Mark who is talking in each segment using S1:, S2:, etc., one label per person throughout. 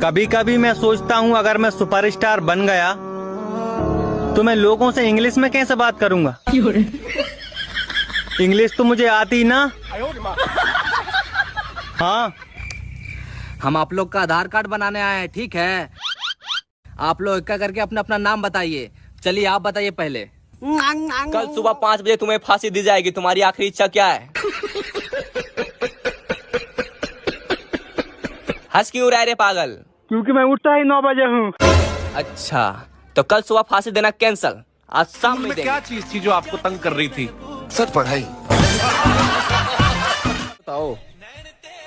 S1: कभी कभी मैं सोचता हूँ अगर मैं सुपरस्टार बन गया तो मैं लोगों से इंग्लिश में कैसे बात करूंगा। इंग्लिश तो मुझे आती ना। हाँ,
S2: हम आप लोग का आधार कार्ड बनाने आए हैं, ठीक है। आप लोग एक करके अपना अपना नाम बताइए। चलिए आप बताइए पहले।
S3: कल सुबह 5 बजे तुम्हें फांसी दी जाएगी। तुम्हारी आखिरी इच्छा क्या है? हंस क्यों रहा है रे पागल?
S1: क्योंकि मैं उठता ही 9 बजे हूँ।
S3: अच्छा, तो कल सुबह फांसी देना कैंसल। आज शाम में
S4: क्या चीज थी जो आपको तंग कर रही थी?
S5: सच पढ़ाई।
S6: बताओ,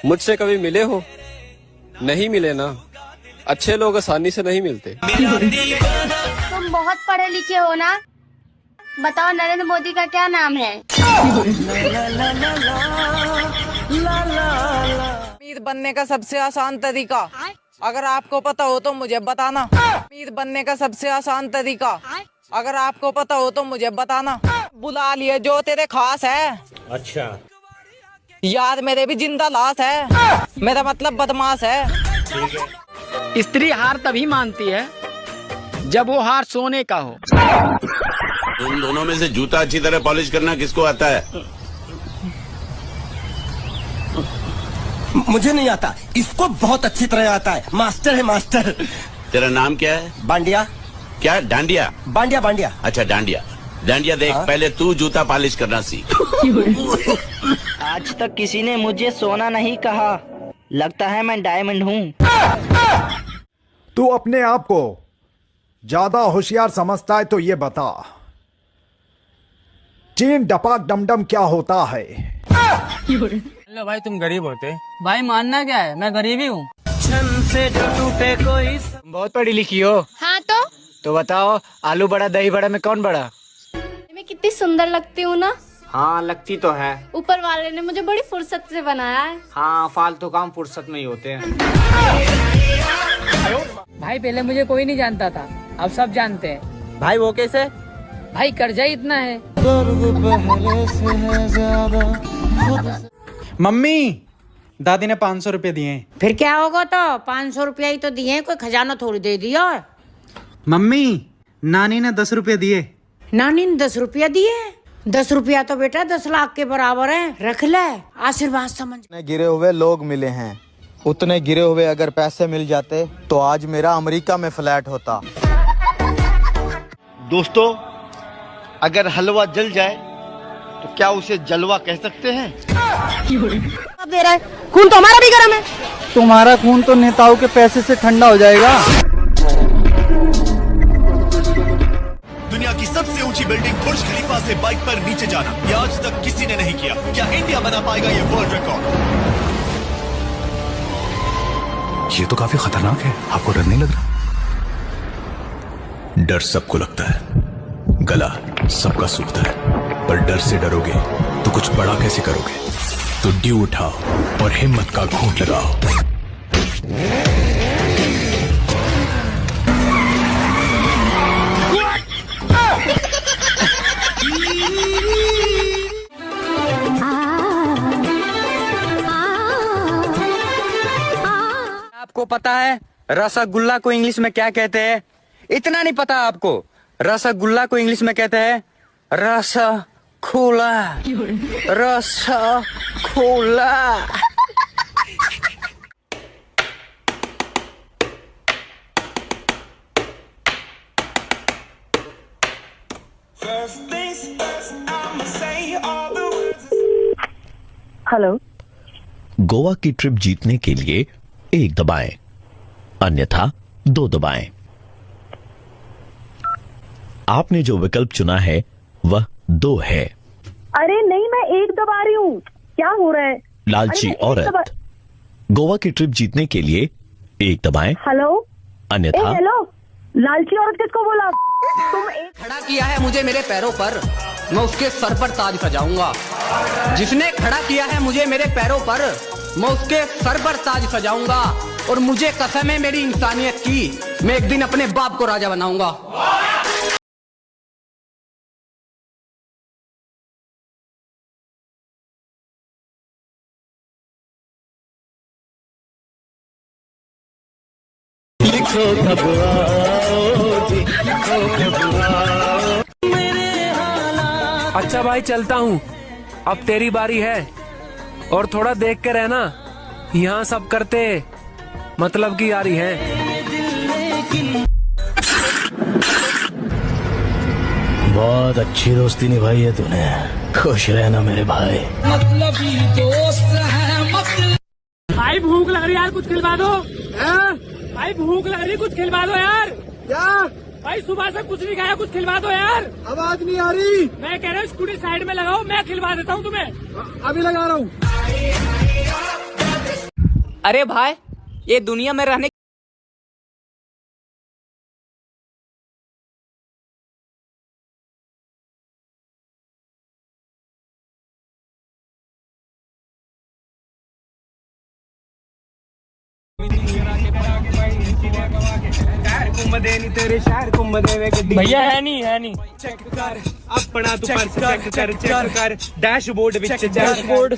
S6: मुझसे कभी मिले हो? नहीं मिले ना। अच्छे लोग आसानी से नहीं मिलते।
S7: तुम बहुत पढ़े लिखे हो ना। बताओ नरेंद्र मोदी का क्या नाम है?
S8: अमीर बनने का सबसे आसान तरीका, अगर आपको पता हो तो मुझे बताना। अमीर बनने का सबसे आसान तरीका, अगर आपको पता हो तो मुझे बताना। बुला लिए जो तेरे खास है।
S1: अच्छा,
S8: यार मेरे भी जिंदा लाश है। मेरा मतलब बदमाश है।
S9: स्त्री हार तभी मानती है जब वो हार सोने का हो।
S10: तुम दोनों में से जूता अच्छी तरह पॉलिश करना किसको आता है?
S5: मुझे नहीं आता, इसको बहुत अच्छी तरह आता है। मास्टर है मास्टर।
S10: तेरा नाम क्या है?
S5: बांडिया।
S10: क्या? डांडिया?
S5: बांडिया बांडिया।
S10: अच्छा, डांडिया। डांडिया देख, पहले तू जूता पॉलिश करना सीख।
S11: आज तक किसी ने मुझे सोना नहीं कहा। लगता है मैं डायमंड हूँ।
S12: तू अपने आप को ज्यादा होशियार समझता है तो ये बता, चीन डपाक डमडम क्या होता है?
S9: लो भाई, तुम गरीब होते। भाई मानना क्या है, मैं गरीब ही हूँ। बहुत पढ़ी लिखी हो।
S7: हाँ
S9: तो बताओ, आलू बड़ा दही बड़ा में कौन बड़ा?
S7: मैं कितनी सुंदर लगती हूँ ना।
S9: हाँ, लगती तो है।
S7: ऊपर वाले ने मुझे बड़ी फुर्सत से बनाया है।
S9: हाँ, फालतू काम फुर्सत में ही होते हैं। भाई पहले मुझे कोई नहीं जानता था, अब सब जानते हैं।
S3: भाई वो कैसे?
S9: भाई कर्जा ही इतना है।
S1: मम्मी, दादी ने 500 रुपए दिए।
S13: फिर क्या होगा? तो 500 रुपया ही तो दिए, कोई खजाना थोड़ी दे दिया।
S1: मम्मी, नानी ने 10 रुपए दिए।
S13: नानी ने 10 रुपया दिए? 10 रुपया तो बेटा 10 लाख के बराबर है। रख ले, आशीर्वाद समझ।
S14: गिरे हुए लोग मिले हैं, उतने गिरे हुए अगर पैसे मिल जाते तो आज मेरा अमेरिका में फ्लैट होता।
S5: दोस्तों, अगर हलवा जल जाए तो क्या उसे जलवा कह सकते हैं?
S13: दे रहा है खून तो हमारा भी गर्म है।
S14: तुम्हारा खून तो नेताओं के पैसे से ठंडा हो जाएगा।
S5: दुनिया की सबसे ऊंची बिल्डिंग बुर्ज खलीफा से बाइक पर नीचे जाना, ये आज तक किसी ने नहीं किया। क्या इंडिया बना पाएगा ये वर्ल्ड रिकॉर्ड?
S10: ये तो काफी खतरनाक है। आपको डर नहीं लग रहा? डर सबको लगता है, गला सबका सूखता है, पर डर से डरोगे तो कुछ बड़ा कैसे करोगे? तो ड्यू उठाओ और हिम्मत का घूंट लगाओ।
S1: आपको पता है रसगुल्ला को इंग्लिश में क्या कहते हैं? इतना नहीं पता आपको? रसगुल्ला को इंग्लिश में कहते हैं रसखोला। रसखोला।
S15: हेलो।
S16: गोवा की ट्रिप जीतने के लिए 1 दबाएं, अन्यथा 2 दबाएं। आपने जो विकल्प चुना है वह 2 है।
S15: अरे नहीं, मैं 1 दबा रही हूँ। क्या हो रहा है?
S16: लालची औरत, गोवा की ट्रिप जीतने के लिए 1 दबाएं।
S15: हेलो।
S16: अन्यथा।
S15: हेलो, लालची औरत किसको बोला? तुम
S2: खड़ा किया है मुझे मेरे पैरों पर, मैं उसके सर पर ताज सजाऊंगा। जिसने खड़ा किया है मुझे मेरे पैरों पर, मैं उसके सर पर ताज सजाऊंगा। और मुझे कसम है मेरी इंसानियत की, मैं एक दिन अपने बाप को राजा बनाऊंगा।
S17: दिखो कब आओगी, दिखो कब आओ।
S18: अच्छा भाई चलता हूँ, अब तेरी बारी है, और थोड़ा देख के रहना, यहाँ सब करते मतलब की यारी है।
S17: बहुत अच्छी दोस्ती निभाई है तूने, खुश रहना मेरे भाई।
S9: मतलबी दोस्त है मतलब। भाई भूख लग रही यार, कुछ खिलवा दो। भाई भूख लग रही, कुछ खिलवा दो यार। क्या भाई, सुबह से कुछ नहीं खाया, कुछ खिलवा दो यार। आवाज नहीं आ रही। मैं कह रहा हूँ स्कूटी साइड में लगाओ, मैं खिलवा देता हूँ तुम्हें। अभी लगा रहा हूँ।
S3: अरे भाई, ये दुनिया में रहने
S9: भैया है नहीं
S18: चेक कर अपना तू पर्स चेक कर डैशबोर्ड विच डैशबोर्ड।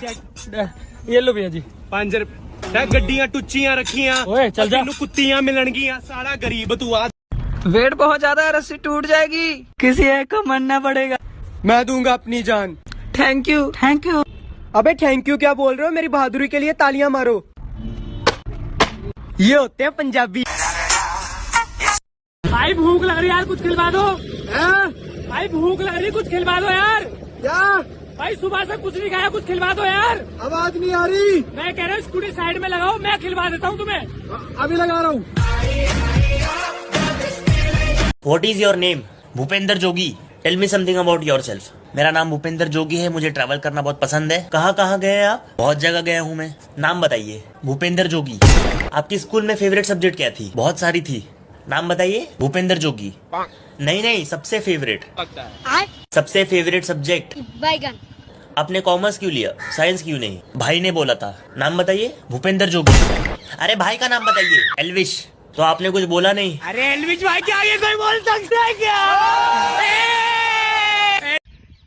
S9: ये लो भैया जी
S18: 5 रुपए। गड्डियां टुच्चियां रखियां,
S9: चल जा।
S18: कुत्तियां मिलनगियां, सारा गरीब तू आ।
S9: वेट बहुत ज्यादा है, रस्सी टूट जाएगी, किसी एक को मरना पड़ेगा।
S18: मैं दूंगा अपनी जान।
S9: Thank you.
S18: अबे थैंक यू क्या बोल रहे हो, मेरी बहादुरी के लिए तालियां मारो। ये होते हैं पंजाबी।
S9: भाई भूख लग रही यार, कुछ खिलवा दो। भाई भूख लग रही, कुछ खिलवा दो यार। क्या भाई, सुबह से कुछ नहीं खाया, कुछ खिलवा दो यार। आवाज नहीं आ रही। मैं कह रहा हूँ स्कूटी साइड में लगाओ, मैं खिलवा देता हूँ तुम्हें। अभी लगा रहा हूँ।
S19: What is your name? Bhupendra Jogi. Tell me something about yourself. मेरा नाम भूपेंद्र जोगी है, मुझे ट्रैवल करना बहुत पसंद है। कहाँ गए हैं आप? बहुत जगह गया हूँ मैं। नाम बताइए। भूपेंद्र जोगी। आपकी स्कूल में फेवरेट सब्जेक्ट क्या थी? बहुत सारी थी। नाम बताइए। भूपेंद्र जोगी। नहीं, सबसे फेवरेट। सबसे फेवरेट सब्जेक्ट
S7: बैगन।
S19: आपने कॉमर्स क्यों लिया, साइंस क्यों नहीं? भाई ने बोला था। नाम बताइए। भूपेंद्र जोगी। अरे भाई का नाम बताइए। एल्विश। तो आपने कुछ बोला नहीं।
S9: अरे एल्विश भाई, क्या ये कोई बोल सकता है क्या?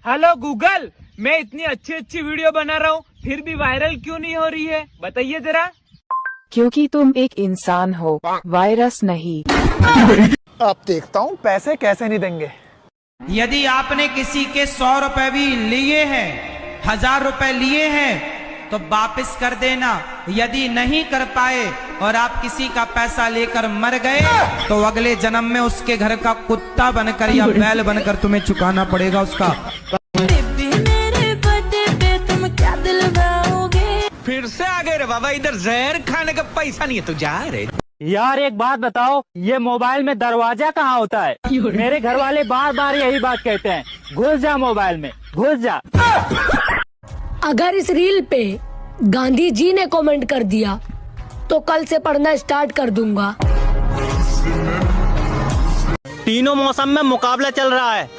S9: हेलो गूगल, मैं इतनी अच्छी वीडियो बना रहा हूँ, फिर भी वायरल क्यों नहीं हो रही है, बताइए जरा।
S20: क्योंकि तुम एक इंसान हो, वायरस नहीं।
S12: अब देखता हूँ पैसे कैसे नहीं देंगे।
S21: यदि आपने किसी के 100 रुपए भी लिए हैं, 1000 रुपए लिए हैं, तो वापस कर देना। यदि नहीं कर पाए और आप किसी का पैसा लेकर मर गए, तो अगले जन्म में उसके घर का कुत्ता बनकर या बैल बनकर तुम्हें चुकाना पड़ेगा उसका।
S9: फिर से आ गए रे बाबा, इधर जहर खाने का पैसा नहीं है तो जा रे।
S22: यार एक बात बताओ, ये मोबाइल में दरवाजा कहाँ होता है? मेरे घर वाले बार यही बात कहते हैं, घुस जा मोबाइल में, घुस जा।
S23: अगर इस रील पे गांधी जी ने कमेंट कर दिया तो कल से पढ़ना स्टार्ट कर दूंगा।
S22: तीनों मौसम में मुकाबला चल रहा है,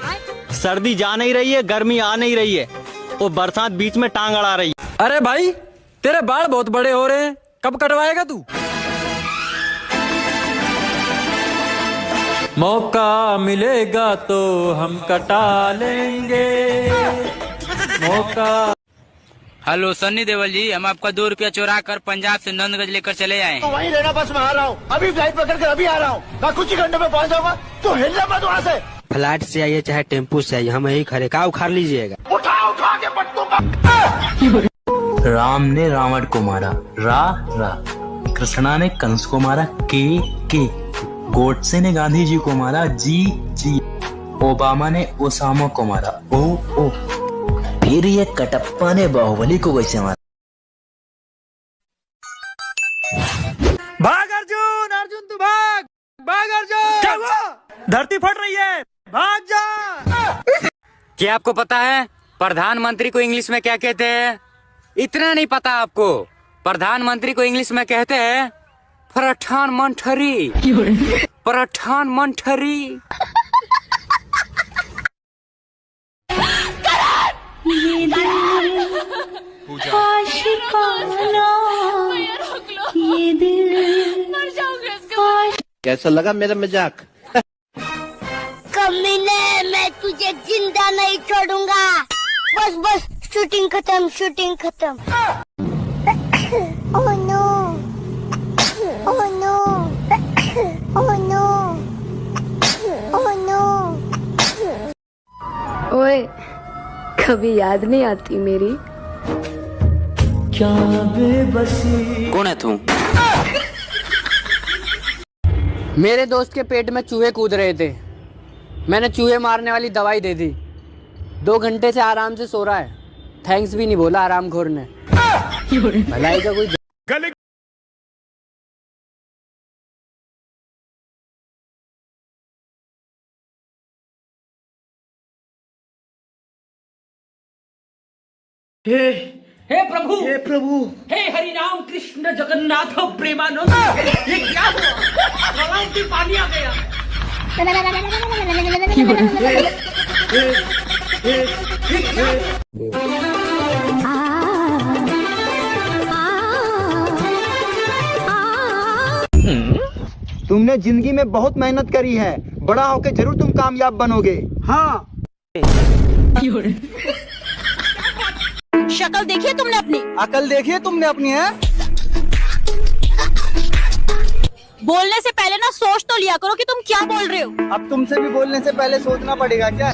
S22: सर्दी जा नहीं रही है, गर्मी आ नहीं रही है, और बरसात बीच में टांग अड़ा रही है।
S9: अरे भाई, तेरे बाल बहुत बड़े हो रहे हैं, कब कटवाएगा तू? मौका मिलेगा तो हम कटा लेंगे मौका।
S24: हेलो सन्नी देवल जी, हम आपका 2 रुपया चुरा कर पंजाब से नंदगंज लेकर चले आए।
S25: तो वहीं रहना, बस मैं आ रहा हूँ, अभी फ्लाइट पकड़ कर अभी आ रहा हूँ, मैं कुछ ही घंटे में पहुँच जाऊंगा, तो हिलना मत वहाँ से।
S26: फ्लाइट से आइए चाहे टेम्पू से आइए, हम यही खड़े, का उखाड़ लीजिएगा।
S25: उठा के पटकूंगा।
S27: राम ने रावण को मारा, रा। कृष्णा ने कंस को मारा, के। गोडसे ने गांधी जी को मारा, जी। ओबामा ने ओसामा को मारा, ओ। फिर ये कटप्पा ने बाहुबली को कैसे मारा?
S9: भाग अर्जुन तू भाग अर्जुन। क्या हुआ? धरती फट रही है, भाग जा।
S1: क्या आपको पता है प्रधानमंत्री को इंग्लिश में क्या कहते हैं? इतना नहीं पता आपको? प्रधानमंत्री को इंग्लिश में कहते हैं प्रधानमंत्री। प्रधानमंत्री।
S11: कैसा लगा मेरा मजाक?
S7: कमीने, मैं तुझे जिंदा नहीं छोड़ूंगा। बस शूटिंग खत्म। Oh no.
S23: कभी याद नहीं आती मेरी?
S11: क्या बेबसी।
S2: कौन है तू? मेरे दोस्त के पेट में चूहे कूद रहे थे, मैंने चूहे मारने वाली दवाई दे दी। 2 घंटे से आराम से सो रहा है, थैंक्स भी नहीं बोला आरामखोर ने। भलाई का कोई
S9: हे प्रभु, हे प्रभु, हे हरि राम कृष्ण जगन्नाथ प्रेमानंद। ये क्या हुआ? गलाव में पानी आ गया।
S25: तुमने जिंदगी में बहुत मेहनत करी है, बड़ा होके जरूर तुम कामयाब बनोगे। हाँ।
S4: शक्ल देखी है तुमने अपनी?
S25: अकल देखी है तुमने अपनी? है
S4: बोलने से पहले ना सोच तो लिया करो कि तुम क्या बोल रहे हो।
S25: अब तुमसे भी बोलने से पहले सोचना पड़ेगा क्या?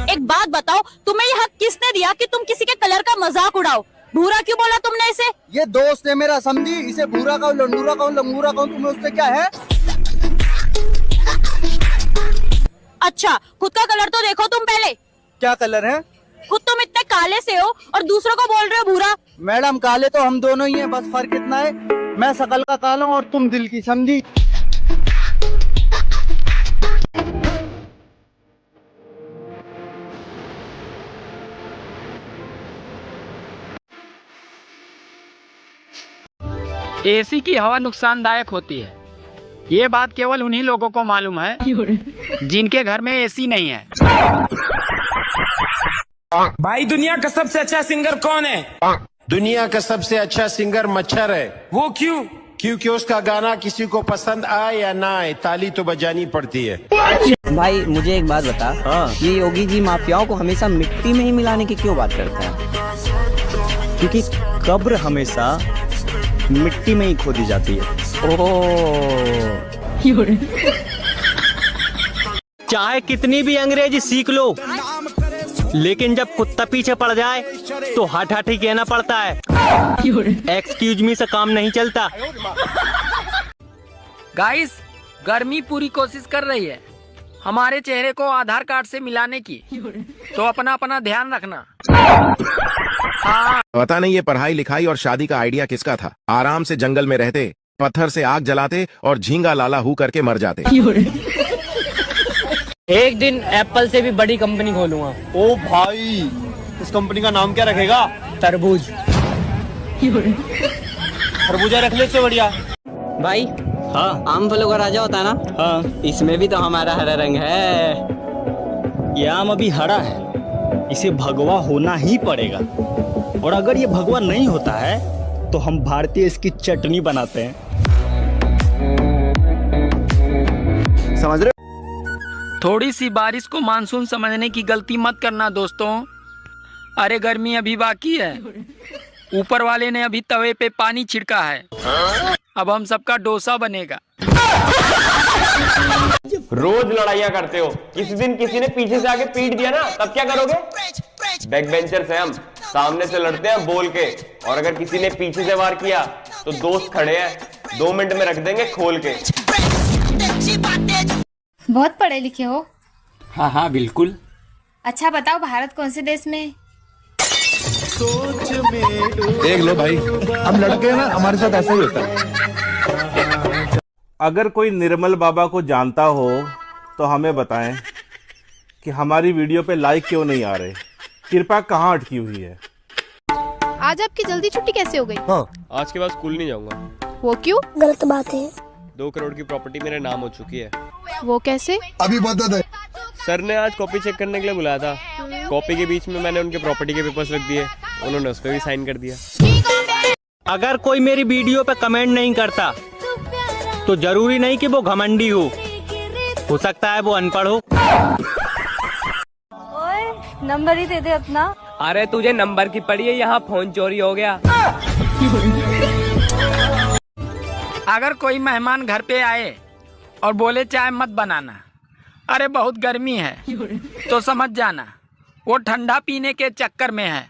S4: एक बात बताओ, तुम्हें ये हक किसने दिया कि तुम किसी के कलर का मजाक उड़ाओ? भूरा क्यों बोला तुमने इसे?
S25: ये दोस्त है मेरा, समझी? इसे भूरा कहूँ, लंडूरा कहूँ, लंगूरा कहूँ, तुम्हें उससे क्या है?
S4: अच्छा, खुद का कलर तो देखो तुम पहले।
S25: क्या कलर है?
S4: खुद तुम इतने काले से हो और दूसरों को बोल रहे हो भूरा।
S25: मैडम काले तो हम दोनों ही हैं, बस फर्क इतना है मैं शकल का काला हूँ और तुम दिल की, समझी?
S22: एसी की हवा नुकसानदायक होती है, ये बात केवल उन्हीं लोगों को मालूम है जिनके घर में एसी नहीं है।
S9: भाई दुनिया का सबसे अच्छा सिंगर कौन है?
S5: दुनिया का सबसे अच्छा सिंगर मच्छर है।
S9: वो क्यों?
S5: क्योंकि उसका गाना किसी को पसंद आए या ना आए, ताली तो बजानी पड़ती है।
S11: भाई मुझे एक बात बता, ये योगी जी माफियाओं को हमेशा मिट्टी में ही मिलाने की क्यों बात करते हैं?
S6: क्योंकि कब्र हमेशा मिट्टी में ही खोदी जाती है।
S3: चाहे कितनी भी अंग्रेजी सीख लो, लेकिन जब कुत्ता पीछे पड़ जाए तो हट हट ही कहना पड़ता है। एक्सक्यूज मी से काम नहीं चलता।
S22: गाइस, गर्मी पूरी कोशिश कर रही है हमारे चेहरे को आधार कार्ड से मिलाने की, तो अपना अपना ध्यान रखना।
S8: पता नहीं ये पढ़ाई लिखाई और शादी का आइडिया किसका था। आराम से जंगल में रहते, पत्थर से आग जलाते और झींगा लाला हू करके मर जाते।
S22: एक दिन एप्पल से भी बड़ी कंपनी खोलूंगा।
S25: ओ भाई, इस कंपनी का नाम क्या रखेगा?
S22: तरबूज।
S25: खरबूजा रखने से बढ़िया।
S11: भाई हाँ, आम फलों का राजा होता है ना? हाँ। इसमें भी तो हमारा हरा रंग है।
S6: ये आम अभी हरा है, इसे भगवा होना ही पड़ेगा, और अगर ये भगवा नहीं होता है तो हम भारतीय इसकी चटनी बनाते हैं।
S25: समझ रहे?
S22: थोड़ी सी बारिश को मानसून समझने की गलती मत करना दोस्तों। अरे गर्मी अभी बाकी है, ऊपर वाले ने अभी तवे पे पानी छिड़का है, अब हम सबका डोसा बनेगा।
S10: रोज लड़ाइयाँ करते हो, किसी दिन किसी ने पीछे से आके पीट दिया ना, तब क्या करोगे? बैक बेंचर्स हैं हम, सामने से लड़ते हैं बोल के, और अगर किसी ने पीछे से वार किया तो दोस्त खड़े हैं, 2 मिनट में रख देंगे खोल के।
S13: बहुत पढ़े लिखे हो?
S1: हाँ हाँ बिल्कुल।
S13: अच्छा बताओ, भारत कौन से देश में?
S8: देख लो भाई, हम लड़के हैं ना, हमारे साथ ऐसा ही होता है।
S14: अगर कोई निर्मल बाबा को जानता हो तो हमें बताएं कि हमारी वीडियो पे लाइक क्यों नहीं आ रहे, कृपा कहाँ अटकी हुई है।
S13: आज आपकी जल्दी छुट्टी कैसे हो गई?
S10: हाँ, आज के बाद स्कूल नहीं जाऊंगा।
S13: वो क्यों?
S7: गलत बात है।
S10: 2 करोड़ की प्रॉपर्टी मेरे नाम हो चुकी है।
S13: वो कैसे?
S8: अभी बता दे।
S10: सर ने आज कॉपी चेक करने के लिए बुलाया था, कॉपी के बीच में मैंने उनके प्रॉपर्टी के पेपर्स रख दिए, उन्होंने उस पर भी साइन कर दिया।
S3: अगर कोई मेरी वीडियो पे कमेंट नहीं करता तो जरूरी नहीं कि वो घमंडी हो सकता है वो अनपढ़ हो।
S13: ओए, नंबर ही दे दे अपना।
S22: अरे तुझे नंबर की पड़ी है, यहाँ फोन चोरी हो गया। अगर कोई मेहमान घर पे आए और बोले चाय मत बनाना, अरे बहुत गर्मी है तो समझ जाना, वो ठंडा पीने के चक्कर में है।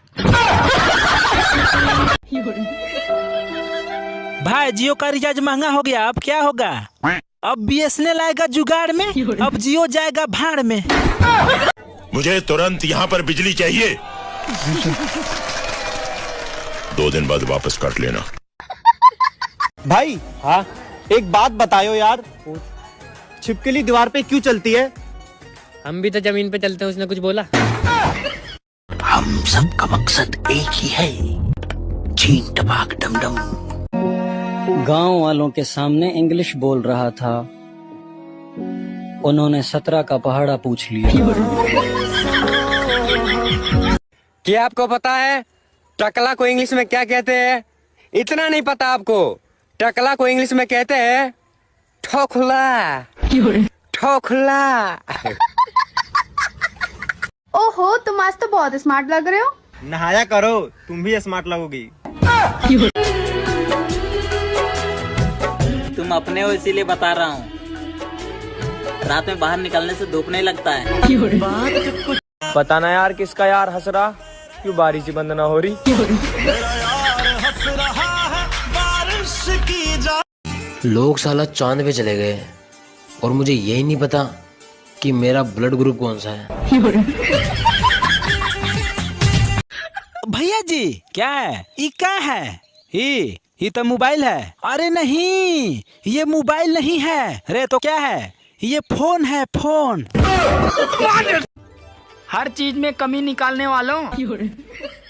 S6: भाई जियो का रिचार्ज महंगा हो गया, अब क्या होगा? अब BSNL आएगा जुगाड़ में, अब जियो जाएगा भाड़ में।
S8: मुझे तुरंत यहाँ पर बिजली चाहिए। 2 दिन बाद वापस काट लेना।
S25: भाई हाँ, एक बात बताओ यार, छिपकली दीवार पे क्यों चलती है?
S24: हम भी तो जमीन पे चलते हैं, उसने कुछ बोला?
S11: हम सब का मकसद एक ही है, चीन टपाक डमडम। गांव वालों के सामने इंग्लिश बोल रहा था, उन्होंने 17 का पहाड़ा पूछ लिया।
S1: क्या आपको पता है टकला को इंग्लिश में क्या कहते हैं? इतना नहीं पता आपको? टकला को इंग्लिश में कहते हैं ठोखला। ठोखला।
S13: ओहो, तुम आज तो बहुत स्मार्ट लग रहे हो।
S25: नहाया करो, तुम भी स्मार्ट लगोगी।
S11: तुम अपने हो इसीलिए बता रहा हूँ, रात में बाहर निकलने से धूप नहीं लगता है।
S10: पता ना यार किसका यार हंस रहा, क्यों बारिश ही बंद ना हो रही।
S26: लोग साला चांद पे चले गए और मुझे यही नहीं पता कि मेरा ब्लड ग्रुप कौन सा है।
S6: भैया जी क्या है? ये क्या है? ये तो मोबाइल है। अरे नहीं, ये मोबाइल नहीं है रे, तो क्या है? ये फोन है, फोन।
S22: हर चीज में कमी निकालने वालों,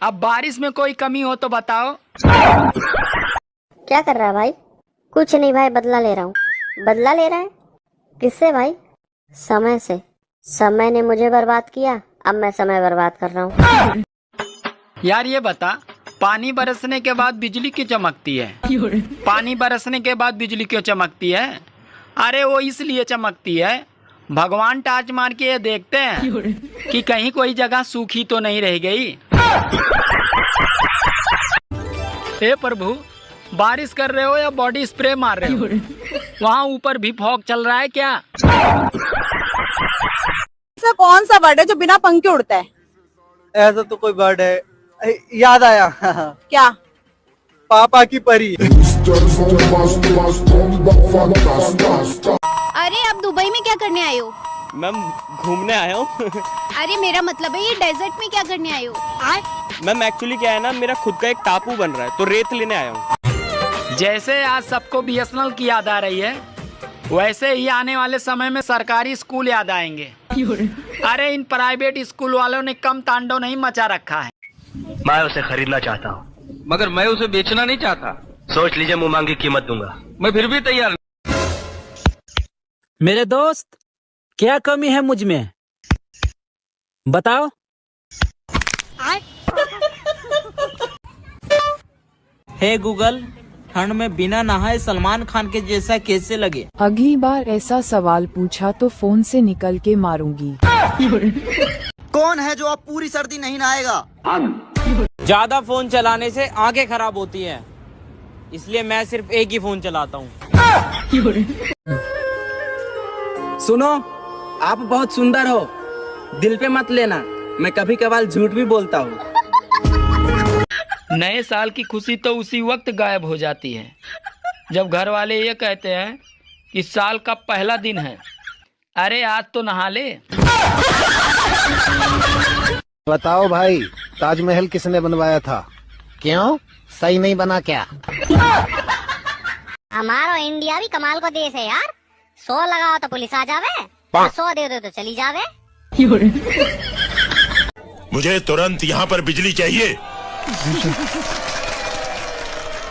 S22: अब बारिश में कोई कमी हो तो बताओ।
S7: क्या कर रहा है भाई? कुछ नहीं भाई, बदला ले रहा हूँ। बदला ले रहा है? किससे भाई? समय से। समय ने मुझे बर्बाद किया, अब मैं समय बर्बाद कर रहा हूँ।
S22: यार ये बता, पानी बरसने के बाद बिजली क्यों चमकती है? पानी बरसने के बाद बिजली क्यों चमकती है? अरे वो इसलिए चमकती है, भगवान टार्च मार के ये देखते हैं कि कहीं कोई जगह सूखी तो नहीं रह गई। हे प्रभु, बारिश कर रहे हो या बॉडी स्प्रे मार रहे हो? वहाँ ऊपर भी फॉग चल रहा है क्या?
S4: ऐसा कौन सा बर्ड है जो बिना पंख के उड़ता है?
S25: ऐसा तो कोई बर्ड है, याद आया।
S4: क्या?
S25: पापा की परी।
S13: अरे आप दुबई में क्या करने आए हो?
S10: मैम घूमने आया हूँ।
S13: अरे मेरा मतलब है ये डेजर्ट में क्या करने आए हो?
S10: मैम एक्चुअली क्या है ना, मेरा खुद का एक टापू बन रहा है तो रेत लेने आया हूँ।
S22: जैसे आज सबको BSNL की याद आ रही है, वैसे ही आने वाले समय में सरकारी स्कूल याद आएंगे। अरे इन प्राइवेट स्कूल वालों ने कम तांडव नहीं मचा रखा है।
S26: मैं उसे खरीदना चाहता हूँ,
S24: मगर मैं उसे बेचना नहीं चाहता।
S26: सोच लीजिए, मुंह मांगी कीमत दूंगा।
S24: मैं फिर भी तैयार।
S6: मेरे दोस्त, क्या कमी है मुझ में? बताओ। हे गूगल, ठंड में बिना नहाए सलमान खान के जैसा कैसे लगे?
S12: अगली बार ऐसा सवाल पूछा तो फोन से निकल के मारूंगी।
S25: कौन है जो अब पूरी सर्दी नहीं नहाएगा?
S24: ज्यादा फोन चलाने से आंखें खराब होती हैं, इसलिए मैं सिर्फ एक ही फोन चलाता हूँ।
S11: सुनो, आप बहुत सुंदर हो, दिल पे मत लेना, मैं कभी कभार झूठ भी बोलता हूँ।
S22: नए साल की खुशी तो उसी वक्त गायब हो जाती है जब घर वाले ये कहते हैं कि साल का पहला दिन है, अरे आज तो नहा ले।
S25: बताओ भाई, ताजमहल किसने बनवाया था? क्यों, सही नहीं बना क्या?
S7: हमारा इंडिया भी कमाल का देश है यार। 100 लगाओ तो पुलिस आ जावे, 100 दे दो तो चली जावे।
S8: मुझे तुरंत यहाँ पर बिजली चाहिए।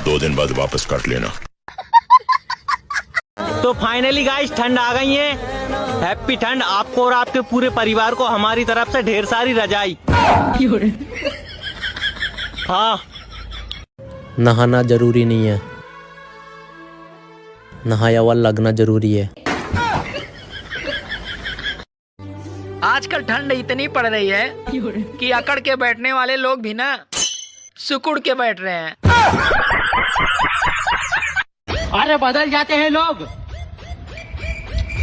S8: 2 दिन बाद वापस काट लेना।
S3: तो फाइनली गाइस, ठंड आ गई है। हैप्पी ठंड आपको और आपके पूरे परिवार को हमारी तरफ से ढेर सारी रजाई। हाँ,
S26: नहाना जरूरी नहीं है, नहाया हुआ लगना जरूरी है।
S22: आजकल ठंड इतनी पड़ रही है कि अकड़ के बैठने वाले लोग भी ना सुकुड़ के बैठ रहे हैं।
S9: अरे बदल जाते हैं लोग,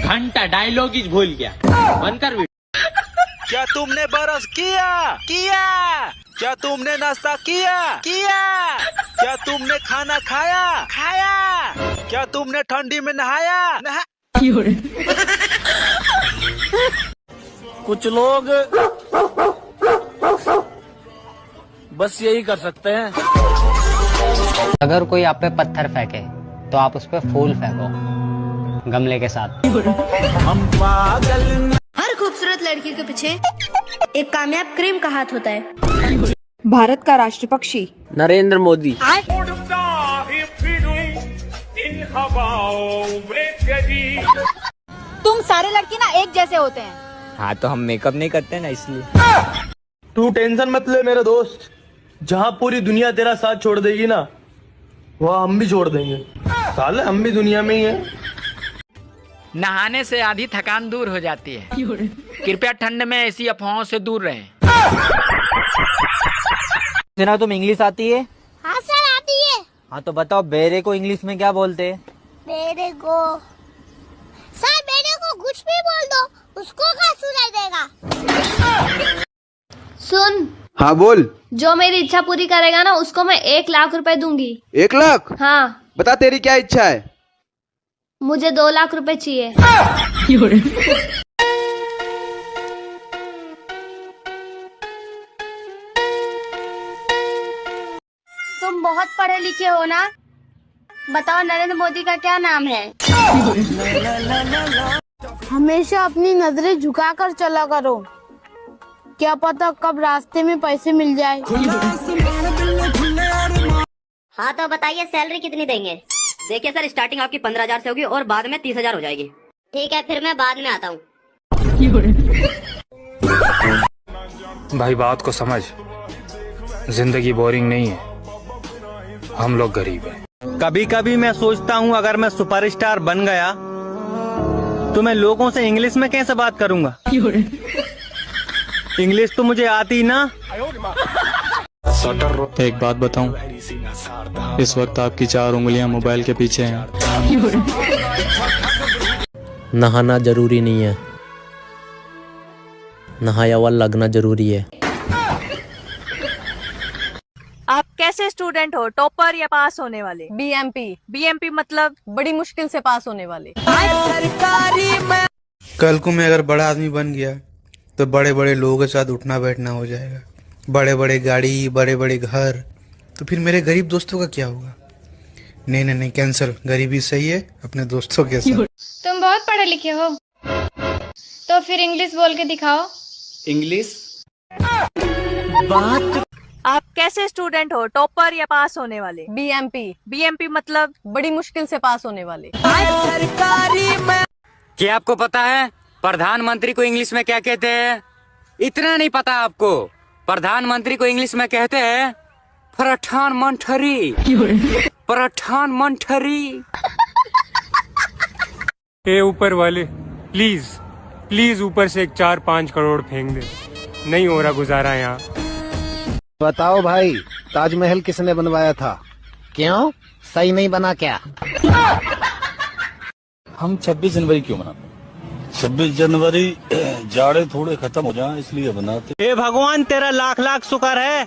S24: घंटा डायलॉग ही भूल गया। बंद कर।
S6: क्या तुमने ब्रश किया? किया। क्या तुमने नाश्ता किया? किया। क्या तुमने खाना खाया? खाया। क्या तुमने ठंडी में नहाया?
S24: कुछ लोग बस यही कर सकते हैं।
S26: अगर कोई आप पे पत्थर फेंके तो आप उस पे फूल फेंको, गमले के साथ।
S6: हम पागल।
S13: हर खूबसूरत लड़की के पीछे एक कामयाब क्रीम का हाथ होता है।
S12: भारत का राष्ट्र पक्षी
S26: नरेंद्र मोदी।
S4: तुम सारे लड़के ना एक जैसे होते हैं।
S24: हाँ तो हम मेकअप नहीं करते ना इसलिए।
S15: तू टेंशन मत ले मेरे दोस्त, जहाँ पूरी दुनिया तेरा साथ छोड़ देगी ना, वहाँ हम भी छोड़ देंगे। साले हम भी दुनिया में ही हैं।
S22: नहाने से आधी थकान दूर हो जाती है। कृपया ठंड में ऐसी अफवाहों से दूर रहें।
S24: जना तुम इंग्लिश आती है?
S13: हाँ सर आती है।
S24: हाँ तो बताओ बेरे को इंग्लिश में क्या बोलते हैं?
S13: बेरे को सर, बेरे को कुछ भी बोल दो, उसको क्या सुनाई देगा। सुन।
S25: हाँ बोल।
S13: जो मेरी इच्छा पूरी करेगा ना, उसको मैं 1 लाख रुपए दूंगी।
S25: 1 लाख?
S13: हाँ।
S25: बता तेरी क्या इच्छा है?
S13: मुझे 2 लाख रुपए चाहिए। तुम बहुत पढ़े लिखे हो ना? बताओ नरेंद्र मोदी का क्या नाम है? हमेशा अपनी नजरें झुकाकर चला करो, क्या पता कब रास्ते में पैसे मिल जाए।
S7: हाँ तो बताइए सैलरी कितनी देंगे?
S16: देखिए सर, स्टार्टिंग आपकी 15,000 से होगी और बाद में 30,000 हो जाएगी।
S7: ठीक है, फिर मैं बाद में आता हूँ।
S17: भाई बात को समझ, जिंदगी बोरिंग नहीं है, हम लोग गरीब हैं।
S3: कभी कभी मैं सोचता हूँ अगर मैं सुपरस्टार बन गया तो मैं लोगों से इंग्लिश में कैसे बात करूँगा? इंग्लिश तो मुझे आती ना।
S27: एक बात बताऊं, इस वक्त आपकी 4 उंगलियां मोबाइल के पीछे हैं।
S26: नहाना जरूरी नहीं है, नहाया हुआ लगना जरूरी है।
S4: आप कैसे स्टूडेंट हो, टॉपर या पास होने वाले?
S23: BMP।
S4: BMP मतलब
S23: बड़ी मुश्किल से पास होने वाले।
S25: कल को मैं अगर बड़ा आदमी बन गया तो बड़े बड़े लोगों के साथ उठना बैठना हो जाएगा, बड़े बड़े गाड़ी, बड़े बड़े घर, तो फिर मेरे गरीब दोस्तों का क्या होगा? नहीं नहीं नहीं, कैंसिल। गरीबी सही है अपने दोस्तों के साथ।
S13: तुम बहुत पढ़े लिखे हो, तो फिर इंग्लिश बोल के दिखाओ।
S24: इंग्लिश
S4: बात। आप कैसे स्टूडेंट हो, टॉपर या पास होने वाले?
S23: BMP।
S4: BMP मतलब
S23: बड़ी मुश्किल से पास होने वाले।
S1: क्या आपको पता है प्रधानमंत्री को इंग्लिश में क्या कहते हैं? इतना नहीं पता आपको? प्रधानमंत्री को इंग्लिश में कहते हैं प्रधानमंत्री। प्रधानमंत्री।
S9: ए ऊपर वाले, प्लीज प्लीज ऊपर से एक 4-5 करोड़ फेंक दे, नहीं हो रहा गुजारा यहाँ।
S25: बताओ भाई, ताजमहल किसने बनवाया था? क्यों, सही नहीं बना क्या?
S27: हम 26 जनवरी क्यों मनाते हैं? 26 जनवरी जाड़े थोड़े खत्म हो जाएं इसलिए बनाते।
S3: हे भगवान तेरा लाख लाख शुक्र है,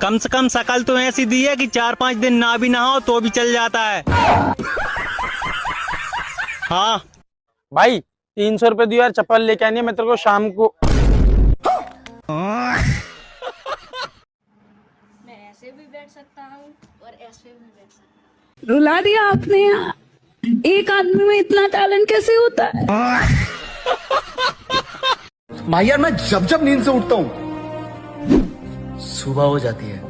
S3: कम से कम शकल तो ऐसी दी है कि 4-5 दिन ना भी नहाओ तो भी चल जाता है। हाँ
S15: भाई 300 रुपए दियो यार, चप्पल लेके आनी है, मैं तेरे को शाम को।
S13: मैं ऐसे भी बैठ सकता हूँ और ऐसे भी बैठ सकता हूँ।
S23: रुला दिया आपने यार, एक आदमी में इतना टैलेंट कैसे होता है?
S25: भाई यार, मैं जब जब नींद से उठता हूँ सुबह हो जाती है।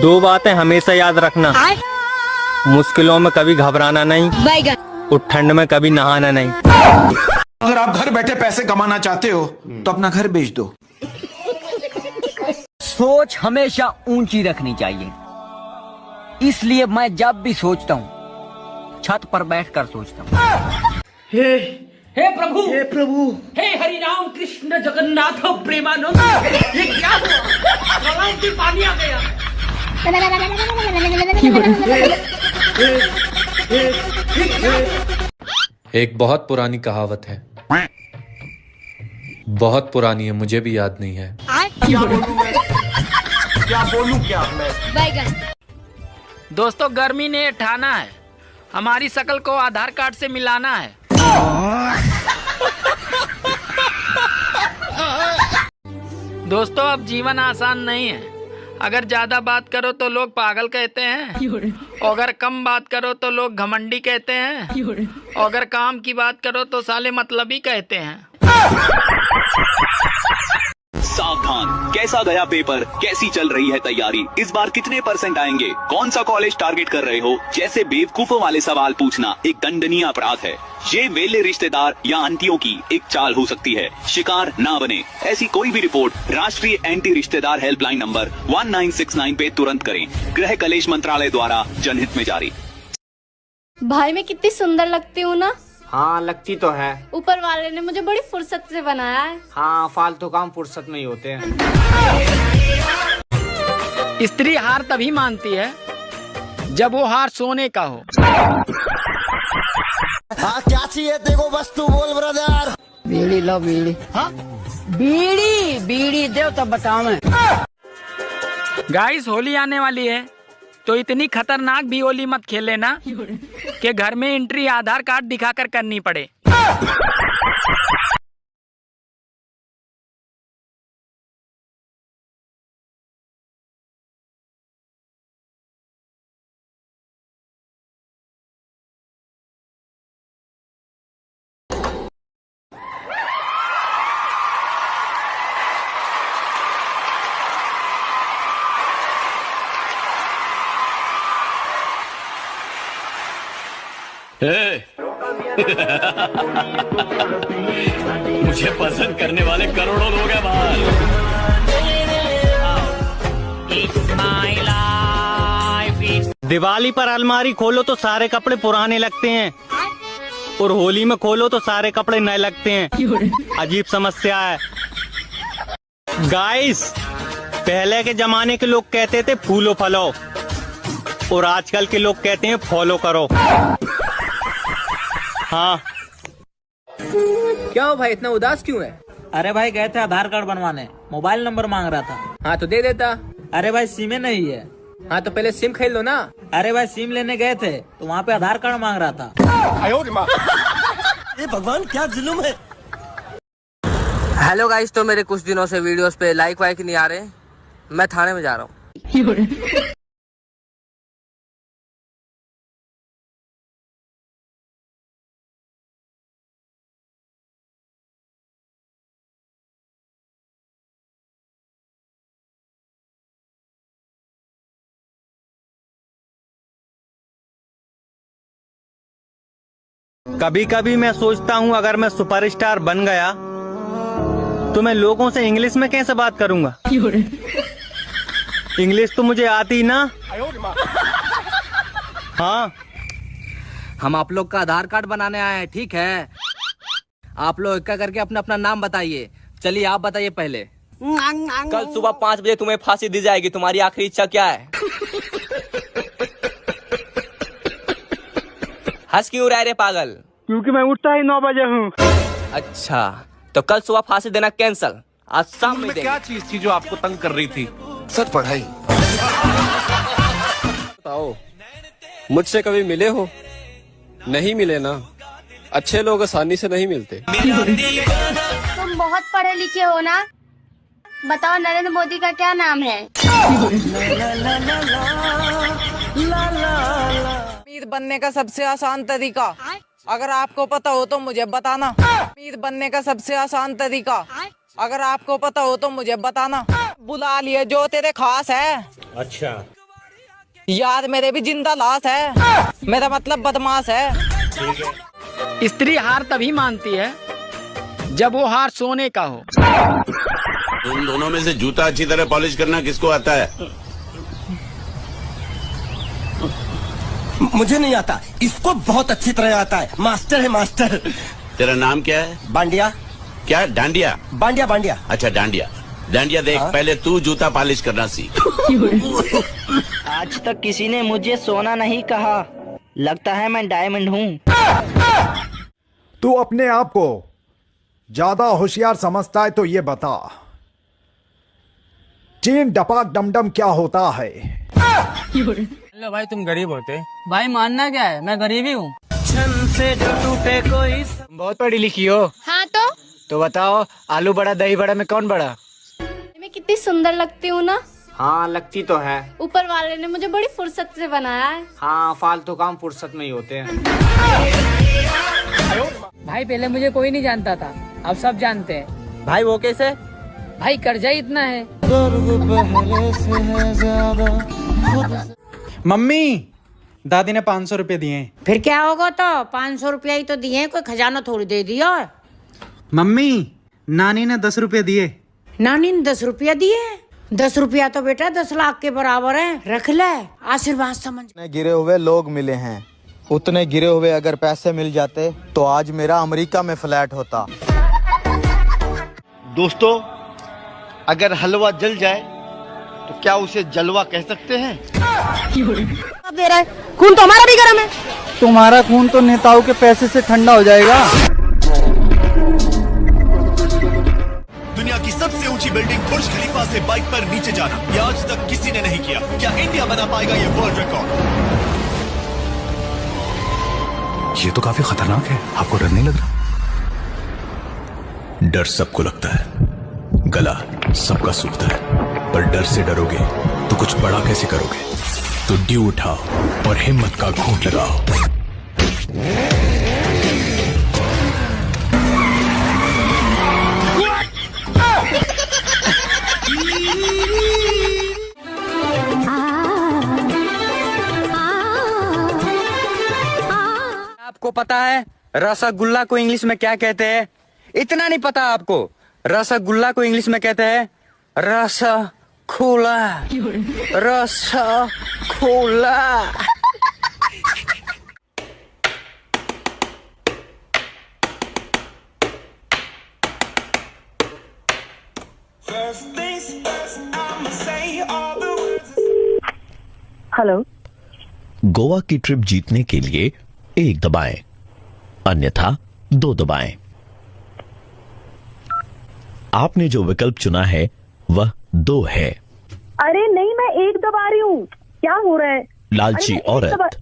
S3: 2 बातें हमेशा याद रखना, मुश्किलों में कभी घबराना नहीं और ठंड में कभी नहाना नहीं।
S25: अगर आप घर बैठे पैसे कमाना चाहते हो तो अपना घर बेच दो।
S11: सोच हमेशा ऊंची रखनी चाहिए, इसलिए मैं जब भी सोचता हूँ छत पर बैठकर सोचता हूँ।
S22: हे प्रभु, हे प्रभु, हे हरि राम कृष्ण जगन्नाथ प्रेमानंद, ये क्या हुआ? गलाव में पानी आ गया।
S17: एक बहुत पुरानी कहावत है, बहुत पुरानी है, मुझे भी याद नहीं है।
S10: क्या बोलूं क्या मैं?
S4: बैगन।
S22: दोस्तों गर्मी ने ठाना है, हमारी शकल को आधार कार्ड से मिलाना है। दोस्तों अब जीवन आसान नहीं है, अगर ज्यादा बात करो तो लोग पागल कहते हैं, अगर कम बात करो तो लोग घमंडी कहते हैं, अगर काम की बात करो तो साले मतलबी कहते हैं।
S2: सावधान, कैसा गया पेपर, कैसी चल रही है तैयारी, इस बार कितने % आएंगे, कौन सा कॉलेज टारगेट कर रहे हो, जैसे बेवकूफों वाले सवाल पूछना एक दंडनीय अपराध है। ये वेले रिश्तेदार या आंटियों की एक चाल हो सकती है, शिकार ना बने। ऐसी कोई भी रिपोर्ट राष्ट्रीय एंटी रिश्तेदार हेल्पलाइन नंबर 1969 पे तुरंत करें। गृह कलेश मंत्रालय द्वारा जनहित में जारी।
S13: भाई मैं कितनी सुंदर लगती हूँ ना?
S24: हाँ लगती तो है।
S13: ऊपर वाले ने मुझे बड़ी फुर्सत से बनाया है।
S24: हाँ फालतू काम फुर्सत में ही होते हैं।
S22: स्त्री हार तभी मानती है जब वो हार सोने का हो।
S5: हाँ क्या चाहिए देखो वस्तु बोल ब्रदर।
S23: बीड़ी लो बीड़ी। हाँ बीड़ी बीड़ी दो तब बताओ मैं।
S22: गाइस होली आने वाली है तो इतनी खतरनाक भी होली मत खेले ना कि घर में एंट्री आधार कार्ड दिखाकर करनी पड़े।
S2: मुझे पसंद करने वाले करोड़ों लोग हैं बाहर।
S3: दिवाली पर अलमारी खोलो तो सारे कपड़े पुराने लगते हैं और होली में खोलो तो सारे कपड़े नए लगते हैं। अजीब समस्या है। गाइस पहले के जमाने के लोग कहते थे फूलो फलो और आजकल के लोग कहते हैं फॉलो करो। हाँ
S24: क्या हो भाई इतना उदास क्यों है?
S23: अरे भाई गए थे आधार कार्ड बनवाने, मोबाइल नंबर मांग रहा था।
S24: हाँ तो दे देता।
S23: अरे भाई सिम नहीं है।
S24: हाँ तो पहले सिम खरीद लो ना।
S23: अरे भाई सिम लेने गए थे तो वहाँ पे आधार कार्ड मांग रहा था।
S5: ये भगवान क्या जुल्म है।
S24: हेलो गाइस, तो मेरे कुछ दिनों से वीडियोस पे लाइक वाइक नहीं आ रहे, मैं थाने में जा रहा हूँ।
S3: कभी कभी मैं सोचता हूँ अगर मैं सुपरस्टार बन गया तो मैं लोगों से इंग्लिश में कैसे बात करूंगा। इंग्लिश तो मुझे आती ना। हाँ
S24: हम आप लोग का आधार कार्ड बनाने आए हैं, ठीक है? आप लोग इक्का करके अपना अपना नाम बताइए। चलिए आप बताइए पहले।
S22: कल सुबह 5 बजे तुम्हें फांसी दी जाएगी, तुम्हारी आखिरी इच्छा क्या है? हंस क्यों रहा है रे पागल?
S3: क्योंकि मैं उठता ही 9 बजे हूँ।
S22: अच्छा तो कल सुबह फांसी देना कैंसल, आज शाम में देंगे।
S5: क्या चीज थी जो आपको तंग कर रही थी? सच पढ़ाई।
S1: बताओ मुझसे कभी मिले हो? नहीं मिले ना। अच्छे लोग आसानी से नहीं मिलते।
S13: तुम बहुत पढ़े लिखे हो ना? बताओ नरेंद्र मोदी का क्या नाम है?
S23: अमीर बनने का सबसे आसान तरीका, अगर आपको पता हो तो मुझे बताना। अमीर बनने का सबसे आसान तरीका, अगर आपको पता हो तो मुझे बताना। बुला लिए जो तेरे खास है।
S24: अच्छा
S23: यार मेरे भी जिंदा लाश है, मेरा मतलब बदमाश है।
S22: स्त्री हार तभी मानती है जब वो हार सोने का हो।
S5: तुम दोनों में से जूता अच्छी तरह पॉलिश करना किसको आता है? मुझे नहीं आता, इसको बहुत अच्छी तरह आता है। मास्टर है मास्टर। तेरा नाम क्या है? बांडिया। क्या? डांडिया? बांडिया बांडिया। अच्छा डांडिया। डांडिया देख, पहले तू जूता पॉलिश करना सीख।
S23: आज तक किसी ने मुझे सोना नहीं कहा,
S6: लगता है मैं डायमंड हूँ।
S8: तू अपने आप को ज्यादा होशियार समझता है तो ये बता, चीन टपाक डमडम क्या होता है?
S3: लो भाई, तुम गरीब होते।
S6: भाई मानना क्या है, मैं गरीब ही हूँ।
S3: से जो टूटे कोई। बहुत पढ़ी लिखी हो।
S13: हाँ
S3: तो बताओ, आलू बड़ा दही बड़ा में कौन बड़ा?
S13: मैं कितनी सुंदर लगती हूँ ना।
S3: हाँ, लगती तो है।
S13: ऊपर वाले ने मुझे बड़ी फुर्सत से बनाया है।
S3: हाँ, फालतू काम फुर्सत में ही होते हैं।
S6: भाई पहले मुझे कोई नहीं जानता था, अब सब जानते हैं।
S3: भाई वो कैसे?
S6: भाई कर्जा ही इतना है।
S25: मम्मी, दादी ने 500 रुपए दिए।
S6: फिर क्या होगा, तो 500 रुपया ही तो दिए, कोई खजाना थोड़ी दे दिया।
S25: मम्मी, नानी ने 10 रुपए दिए।
S6: नानी ने 10 रुपया दिए? 10 रुपया तो बेटा 10 लाख के बराबर है, रख ले, आशीर्वाद समझ।
S14: गिरे हुए लोग मिले हैं, उतने गिरे हुए अगर पैसे मिल जाते तो आज मेरा अमेरिका में फ्लैट होता।
S5: दोस्तों, अगर हलवा जल जाए तो क्या उसे जलवा कह सकते हैं?
S13: दे रहा है, खून तो हमारा भी गर्म है।
S14: तुम्हारा खून तो नेताओं के पैसे से ठंडा हो जाएगा।
S18: दुनिया की सबसे ऊंची बिल्डिंग बुर्ज खलीफा से बाइक पर नीचे जाना, ये आज तक किसी ने नहीं किया। क्या इंडिया बना पाएगा ये वर्ल्ड रिकॉर्ड? ये तो काफी खतरनाक है, आपको डर नहीं लग रहा? डर सबको लगता है, गला सबका सूखता है, पर डर से डरोगे तो कुछ बड़ा कैसे करोगे? तो ड्यू उठाओ और हिम्मत का घूंट लगाओ।
S1: आपको पता है रसगुल्ला को इंग्लिश में क्या कहते हैं? इतना नहीं पता आपको? रसगुल्ला को इंग्लिश में कहते हैं रसखोला। रसखोला।
S19: हेलो।
S20: गोवा की ट्रिप जीतने के लिए 1 दबाएं, अन्यथा 2 दबाएं। आपने जो विकल्प चुना है वह 2 है।
S19: अरे नहीं, मैं 1 दबा रही हूँ, क्या हो रहा है?
S20: लालची औरत,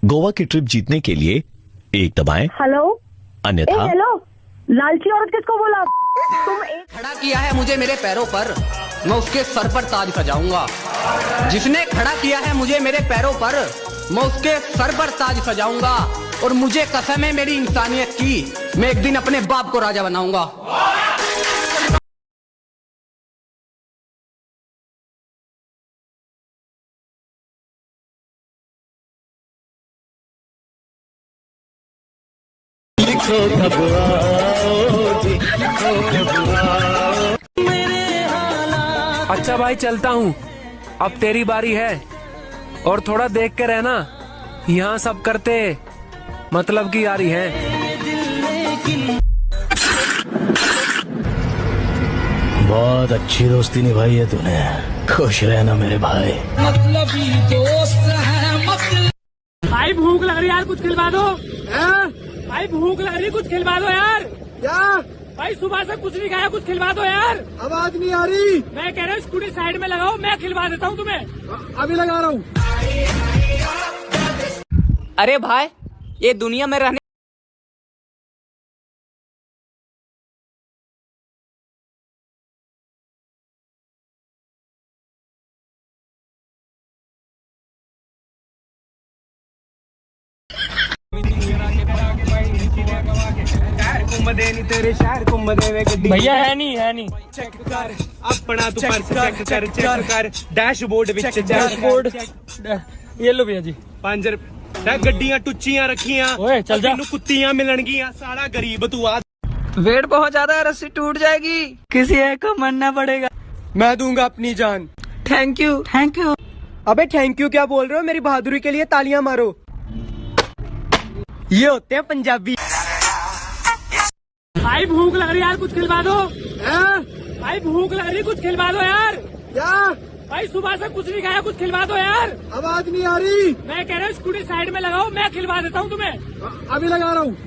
S20: गोवा की ट्रिप जीतने के लिए 1 दबाएं।
S19: हेलो,
S20: अन्यथा।
S19: हेलो, लालची औरत किसको बोला? तुम
S24: खड़ा किया है मुझे मेरे पैरों पर, मैं उसके सर पर ताज सजाऊंगा। जिसने खड़ा किया है मुझे मेरे पैरों पर, मैं उसके सर पर ताज सजाऊंगा। और मुझे कसम है मेरी इंसानियत की, मैं एक दिन अपने बाप को राजा बनाऊंगा।
S9: अच्छा भाई, चलता हूँ, अब तेरी बारी है, और थोड़ा देख के रहना, यहाँ सब करते मतलब की यारी है।
S27: बहुत अच्छी दोस्ती निभाई है तूने, खुश रहना मेरे भाई।
S9: मतलबी दोस्त है मतलब। भाई भूख लग रही यार, कुछ खिलवा दो। भाई भूख लग रही, कुछ खिलवा दो यार। क्या भाई, सुबह से कुछ नहीं खाया, कुछ खिलवा दो यार। आवाज नहीं आ रही। मैं कह रहा हूँ स्कूटी साइड में लगाओ, मैं खिलवा देता हूँ तुम्हें। अभी लगा रहा हूँ।
S6: अरे भाई, ये दुनिया में रहने
S9: भैया है नहीं चेक कर अपना, तू पर्स चेक कर डैशबोर्ड विच डैशबोर्ड। ये लो भैया जी 5 रुपए। गड्डियां टुच्चियां रखियां, ओए चल जा, कुत्तियां मिलनगियां, साला गरीब तू आ।
S6: वेट बहुत ज्यादा है, रस्सी टूट जाएगी, किसी एक को मरना पड़ेगा।
S9: मैं दूंगा अपनी जान।
S6: Thank you thank you.
S9: अबे थैंक यू क्या बोल रहे हो? मेरी बहादुरी के लिए तालियां मारो। ये होते हैं पंजाबी। भाई भूख लग रही यार, कुछ खिलवा दो। भाई भूख लग रही, कुछ खिलवा दो यार। क्या भाई सुबह से कुछ नहीं खाया, कुछ खिलवा दो यार।
S8: आवाज नहीं आ रही।
S9: मैं कह रहा हूँ स्कूटी साइड में लगाओ, मैं खिलवा देता हूँ तुम्हें।
S8: अभी लगा रहा हूँ।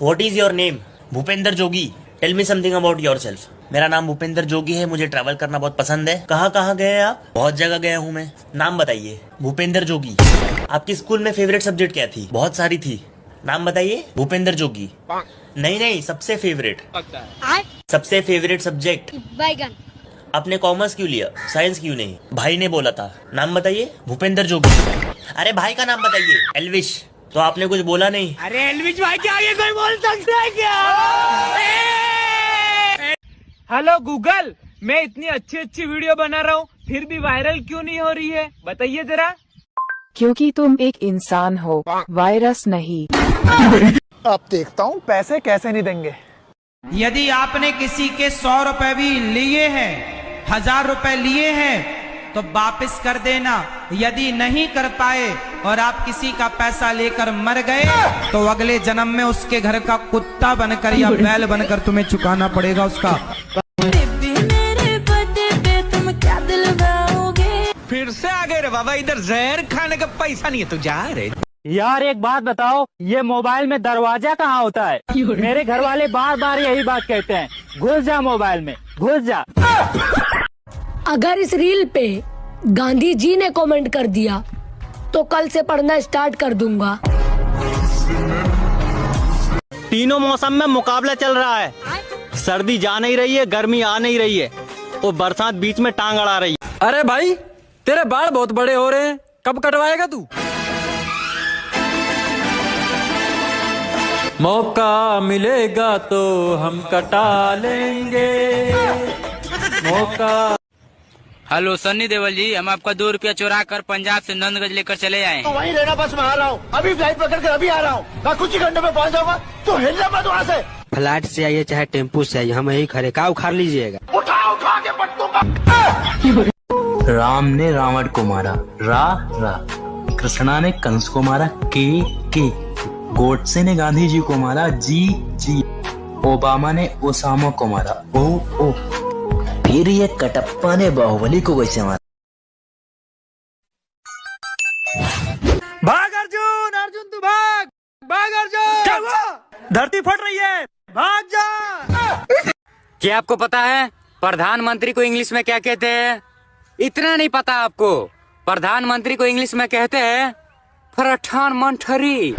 S7: What is your name? Bhupendra Jogi. Tell me something about yourself. मेरा नाम भूपेंद्र जोगी है, मुझे ट्रैवल करना बहुत पसंद है। कहाँ कहाँ गए आप? बहुत जगह गया हूँ मैं। नाम बताइए। भूपेंद्र जोगी। आपकी स्कूल में फेवरेट सब्जेक्ट क्या थी? बहुत सारी थी। नाम बताइए। भूपेंद्र जोगी। नहीं, सबसे फेवरेट। सबसे फेवरेट सब्जेक्ट
S11: बैगन।
S7: आपने कॉमर्स क्यों लिया, साइंस क्यों नहीं? भाई ने बोला था। नाम बताइए। भूपेंद्र जोगी। अरे भाई का नाम बताइए। एल्विश। तो आपने कुछ बोला नहीं।
S9: अरे एल्विश भाई के आगे कोई बोल सकता है क्या? हेलो गूगल, मैं इतनी अच्छी वीडियो बना रहा हूँ, फिर भी वायरल क्यों नहीं हो रही है? बताइए जरा।
S12: क्योंकि तुम एक इंसान हो, वायरस नहीं।
S8: अब देखता हूँ पैसे कैसे नहीं देंगे।
S15: यदि आपने किसी के 100 रुपए भी लिए हैं, 1000 रुपए लिए हैं, तो वापस कर देना। यदि नहीं कर पाए और आप किसी का पैसा लेकर मर गए, तो अगले जन्म में उसके घर का कुत्ता बनकर या बैल बनकर तुम्हें चुकाना पड़ेगा उसका।
S3: फिर से आ गए रे बाबा, इधर जहर खाने का पैसा नहीं है तो जा रे। यार एक बात बताओ, ये मोबाइल में दरवाजा कहाँ होता है? मेरे घर वाले बार बार यही बात कहते हैं, घुस जा मोबाइल में, घुस जा।
S11: अगर इस रील पे गांधी जी ने कमेंट कर दिया तो कल से पढ़ना स्टार्ट कर दूंगा।
S3: तीनों मौसम में मुकाबला चल रहा है। सर्दी जा नहीं रही है, गर्मी आ नहीं रही है, और बरसात बीच में टांग अड़ा रही है।
S1: अरे भाई तेरे बाल बहुत बड़े हो रहे हैं, कब कटवाएगा तू?
S16: मौका मिलेगा तो हम कटा लेंगे मौका।
S22: हेलो सन्नी देवल जी, हम आपका 2 रुपया चुरा कर पंजाब से नंदगंज लेकर चले आए।
S5: तो वहीं रहना, बस मैं आ रहा हूँ, अभी फ्लाइट पकड़ कर अभी आ रहा हूँ। मैं कुछ ही घंटे में पहुँच जाऊंगा, तो हिलना मत वहाँ से।
S1: फ्लाइट से आइए चाहे टेम्पू से आइए, हम यही खड़े का उखाड़ लीजिएगा।
S5: उठा के पटकूंगा।
S27: राम ने रावण को मारा, रा। कृष्णा ने कंस को मारा, के। गोडसे ने गांधी जी को मारा, जी। ओबामा ने ओसामा को मारा, ओ। फिर ये कटप्पा ने बाहुबली को कैसे मारा?
S3: भाग अर्जुन, अर्जुन तू भाग, भाग अर्जुन। क्या हुआ? धरती फट रही है, भाग जा।
S1: क्या आपको पता है प्रधानमंत्री को इंग्लिश में क्या कहते हैं? इतना नहीं पता आपको? प्रधानमंत्री को इंग्लिश में कहते हैं प्रधानमंत्री।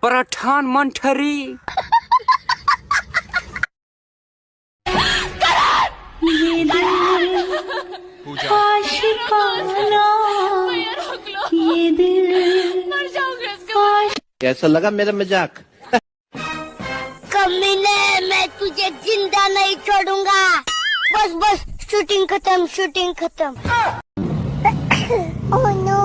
S1: प्रधानमंत्री।
S5: कैसा लगा मेरा मजाक?
S11: कमीने, मैं तुझे जिंदा नहीं छोड़ूंगा। बस शूटिंग खत्म। Oh no.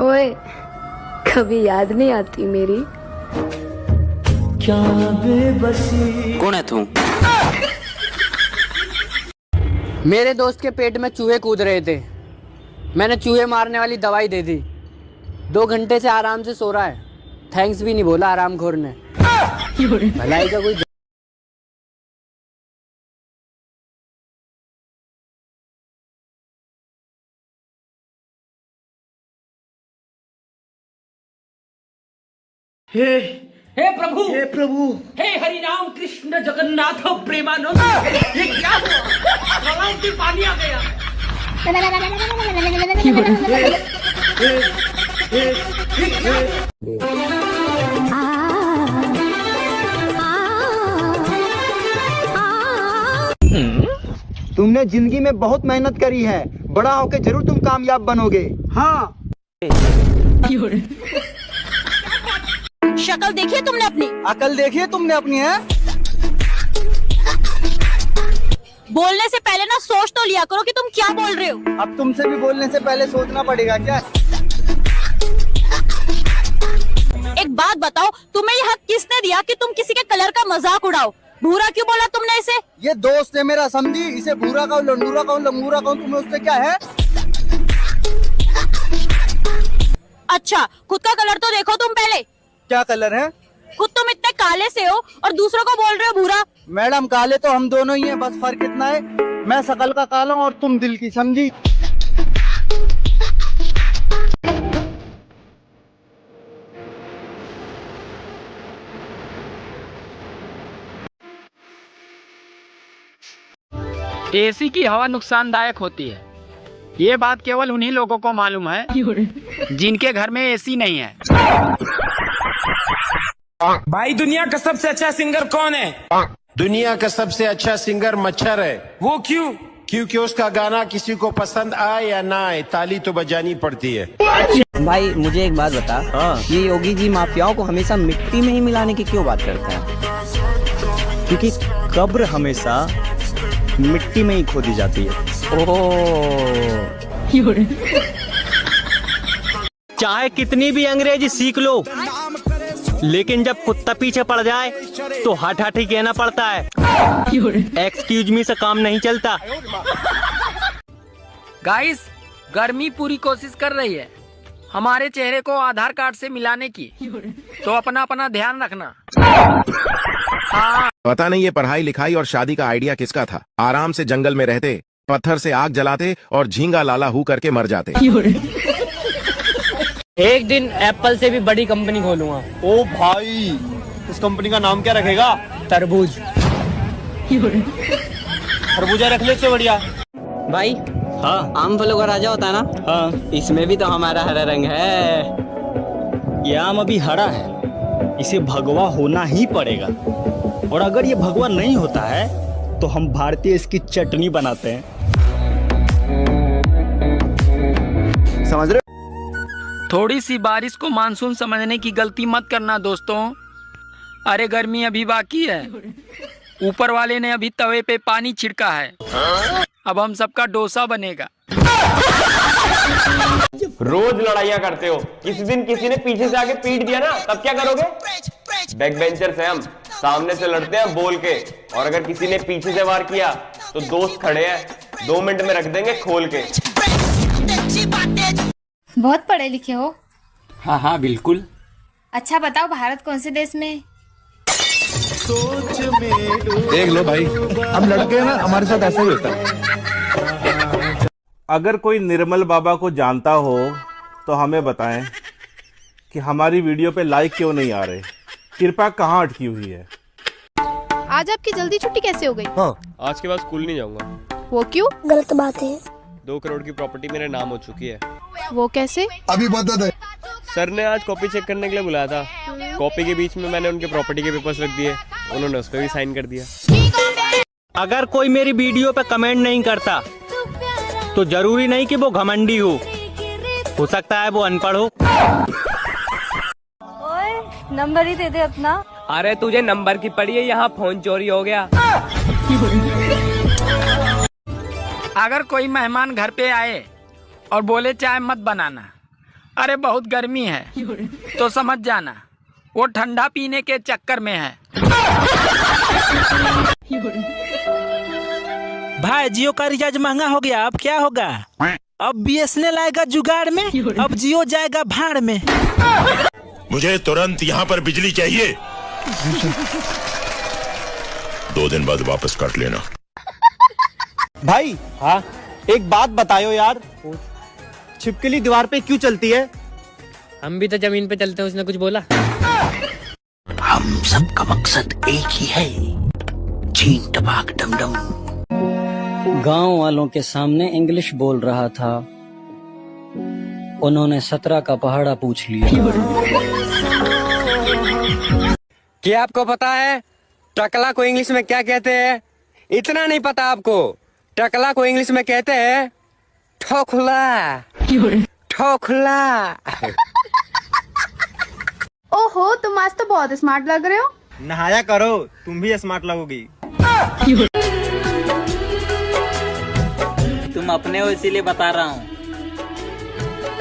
S11: ओए, कभी याद नहीं आती मेरी?
S16: क्या बेबसी।
S1: कौन है तू?
S11: मेरे दोस्त के पेट में चूहे कूद रहे थे, मैंने चूहे मारने वाली दवाई दे दी। 2 घंटे से आराम से सो रहा है, थैंक्स भी नहीं बोला आरामखोर ने। भलाई का कोई।
S9: हे प्रभु, हे हरि राम कृष्ण जगन्नाथ प्रेमानंद। ये क्या हुआ? गलाव में पानी आ गया।
S14: तुमने जिंदगी में बहुत मेहनत करी है, बड़ा होके जरूर तुम कामयाब बनोगे। हाँ।
S4: शक्ल देखिए तुमने अपनी,
S14: अकल देखिए तुमने अपनी है।
S4: बोलने से पहले ना सोच तो लिया करो कि तुम क्या बोल रहे हो।
S14: अब तुमसे भी बोलने से पहले सोचना पड़ेगा क्या?
S4: एक बात बताओ, तुम्हें ये हक किसने दिया कि तुम किसी के कलर का मजाक उड़ाओ? भूरा क्यों बोला तुमने इसे?
S14: ये दोस्त है मेरा, समझी? इसे भूरा कहूँ, लंडूरा कहूँ, लंगूरा कहूँ, तुम्हें उससे क्या है?
S4: अच्छा, खुद का कलर तो देखो तुम पहले।
S14: क्या कलर है?
S4: खुद तुम इतने काले से हो और दूसरों को बोल रहे हो भूरा।
S14: मैडम काले तो हम दोनों ही हैं, बस फर्क इतना है मैं शकल का काला हूं और तुम दिल की, समझी?
S22: एसी की हवा नुकसानदायक होती है, ये बात केवल उन्हीं लोगों को मालूम है जिनके घर में एसी नहीं है।
S9: भाई दुनिया का सबसे अच्छा सिंगर कौन है?
S5: दुनिया का सबसे अच्छा सिंगर मच्छर है।
S9: वो क्यों?
S5: क्योंकि उसका गाना किसी को पसंद आए या ना आए, ताली तो बजानी पड़ती है।
S2: भाई मुझे एक बात बता, ये योगी जी माफियाओं को हमेशा मिट्टी में ही मिलाने की क्यों बात करते हैं?
S14: क्योंकि कब्र हमेशा मिट्टी में ही खोदी जाती है।
S3: चाहे कितनी भी अंग्रेजी सीख लो, लेकिन जब कुत्ता पीछे पड़ जाए तो हट हट ही कहना पड़ता है। एक्सक्यूज मी से काम नहीं चलता।
S22: गाइस, गर्मी पूरी कोशिश कर रही है हमारे चेहरे को आधार कार्ड से मिलाने की, तो अपना अपना ध्यान रखना।
S10: पता नहीं ये पढ़ाई लिखाई और शादी का आइडिया किसका था। आराम से जंगल में रहते, पत्थर से आग जलाते और झींगा लाला हू करके मर जाते।
S11: एक दिन एप्पल से भी बड़ी कंपनी खोलूंगा।
S14: ओ भाई, इस कंपनी का नाम क्या रखेगा?
S11: तरबूज।
S14: खरबूजा रख ले, इससे बढ़िया।
S2: भाई हाँ, आम फलों का राजा होता है ना? हाँ, इसमें भी तो हमारा हरा रंग है।
S14: ये आम अभी हरा है, इसे भगवा होना ही पड़ेगा, और अगर ये भगवा नहीं होता है तो हम भारतीय इसकी चटनी बनाते हैं। समझ रहे?
S22: थोड़ी सी बारिश को मानसून समझने की गलती मत करना दोस्तों। अरे गर्मी अभी बाकी है, ऊपर वाले ने अभी तवे पे पानी छिड़का है, अब हम सबका डोसा बनेगा।
S17: रोज लड़ाइयाँ करते हो, किसी दिन किसी ने पीछे से आके पीट दिया ना, तब क्या करोगे? बैक बेंचर्स हैं हम, सामने से लड़ते हैं बोल के, और अगर किसी ने पीछे से वार किया तो दोस्त खड़े हैं, 2 मिनट में रख देंगे खोल के।
S21: बहुत पढ़े लिखे हो?
S17: हाँ हाँ बिल्कुल।
S21: अच्छा बताओ, भारत कौन से देश में?
S10: देख लो भाई, हम लड़के हैं ना, हमारे साथ ऐसा ही होता है।
S17: अगर कोई निर्मल बाबा को जानता हो तो हमें बताएं कि हमारी वीडियो पे लाइक क्यों नहीं आ रहे, कृपा कहाँ अटकी हुई है।
S21: आज आपकी जल्दी छुट्टी कैसे हो गई?
S17: हाँ, आज के बाद स्कूल नहीं जाऊंगा।
S21: वो क्यों? गलत बात है।
S17: 2 करोड़ की प्रॉपर्टी मेरे नाम हो चुकी है।
S21: वो कैसे?
S10: अभी बता दे।
S17: सर ने आज कॉपी चेक करने के लिए बुलाया था, कॉपी के बीच में मैंने उनके प्रॉपर्टी के पेपर्स रख दिए, उन्होंने उस पर भी साइन कर दिया।
S3: अगर कोई मेरी वीडियो पे कमेंट नहीं करता तो जरूरी नहीं कि वो घमंडी हो सकता है वो अनपढ़ हो।
S21: ओए, नंबर ही दे दे अपना।
S17: अरे तुझे नंबर की पड़ी है, यहाँ फोन चोरी हो गया।
S22: अगर कोई मेहमान घर पे आए और बोले चाय मत बनाना, अरे बहुत गर्मी है, तो समझ जाना वो ठंडा पीने के चक्कर में है।
S3: भाई जियो का रिचार्ज महंगा हो गया, अब क्या होगा? अब BSNL आएगा जुगाड़ में, अब जियो जाएगा भाड़ में।
S18: मुझे तुरंत यहाँ पर बिजली चाहिए। 2 दिन बाद वापस काट लेना।
S14: भाई हाँ, एक बात बताओ यार, छिपकली दीवार पे क्यों चलती है?
S11: हम भी तो जमीन पे चलते हैं, उसने कुछ बोला?
S5: हम सबका मकसद एक ही है, चीन टपाक डम डम।
S2: गांव वालों के सामने इंग्लिश बोल रहा था, उन्होंने 17 का पहाड़ा पूछ लिया।
S1: क्या आपको पता है टकला को इंग्लिश में क्या कहते हैं? इतना नहीं पता आपको? टकला को इंग्लिश में कहते हैं ठोखला। ठोखला।
S21: ओहो, तुम आज तो बहुत स्मार्ट लग रहे हो।
S14: नहाया करो, तुम भी स्मार्ट लगोगी।
S2: तुम अपने हो इसीलिए बता रहा हूँ,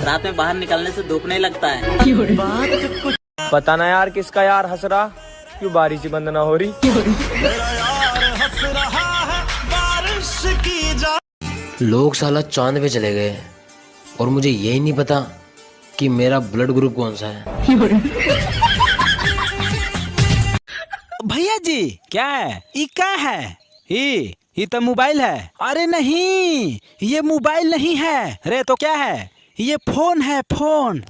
S2: रात में बाहर निकलने से धूप नहीं लगता है।
S17: पता ना यार किसका यार हंस रहा, क्यों बारिश ही बंद ना हो रही।
S2: लोग साला चांद पे चले गए और मुझे यही नहीं पता
S13: कि मेरा ब्लड ग्रुप कौन सा है।
S19: भैया जी क्या है ये क्या है? ये तो मोबाइल है। अरे नहीं ये मोबाइल नहीं है रे, तो क्या है? ये फोन है, फोन।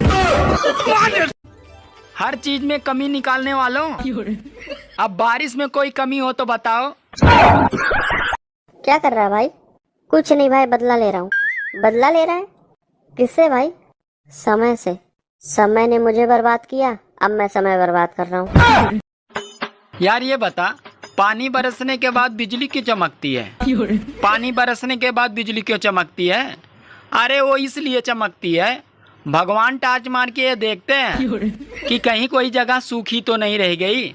S22: हर चीज में कमी निकालने वालों, अब बारिश में कोई कमी हो तो बताओ।
S20: क्या कर रहा है भाई? कुछ नहीं भाई, बदला ले रहा हूँ। बदला ले रहा है? किससे भाई? समय से। समय ने मुझे बर्बाद किया, अब मैं समय बर्बाद कर रहा हूँ।
S22: यार ये बता, पानी बरसने के बाद बिजली क्यों चमकती है? पानी बरसने के बाद बिजली क्यों चमकती है? अरे वो इसलिए चमकती है, भगवान टार्च मार के ये देखते हैं कि कहीं कोई जगह सूखी तो नहीं रह गई।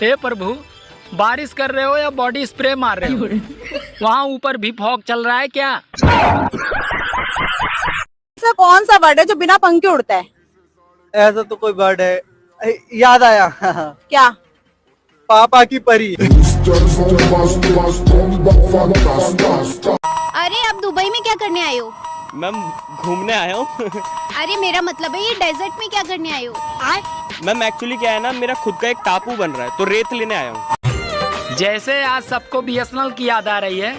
S22: हे प्रभु, बारिश कर रहे हो या बॉडी स्प्रे मार रहे हो? वहाँ ऊपर भी फॉग चल रहा है क्या?
S23: ऐसा कौन सा बर्ड है जो बिना पंख के उड़ता है?
S24: ऐसा तो कोई बर्ड है, याद आया।
S23: क्या?
S24: पापा की परी।
S21: अरे आप दुबई में क्या करने आए हो?
S17: मैम घूमने आया हूँ।
S21: अरे मेरा मतलब है ये डेजर्ट में क्या करने आए हो?
S17: मैम एक्चुअली क्या है ना, मेरा खुद का एक टापू बन रहा है तो रेत लेने आया हूँ।
S22: जैसे आज सबको BSNL की याद आ रही है,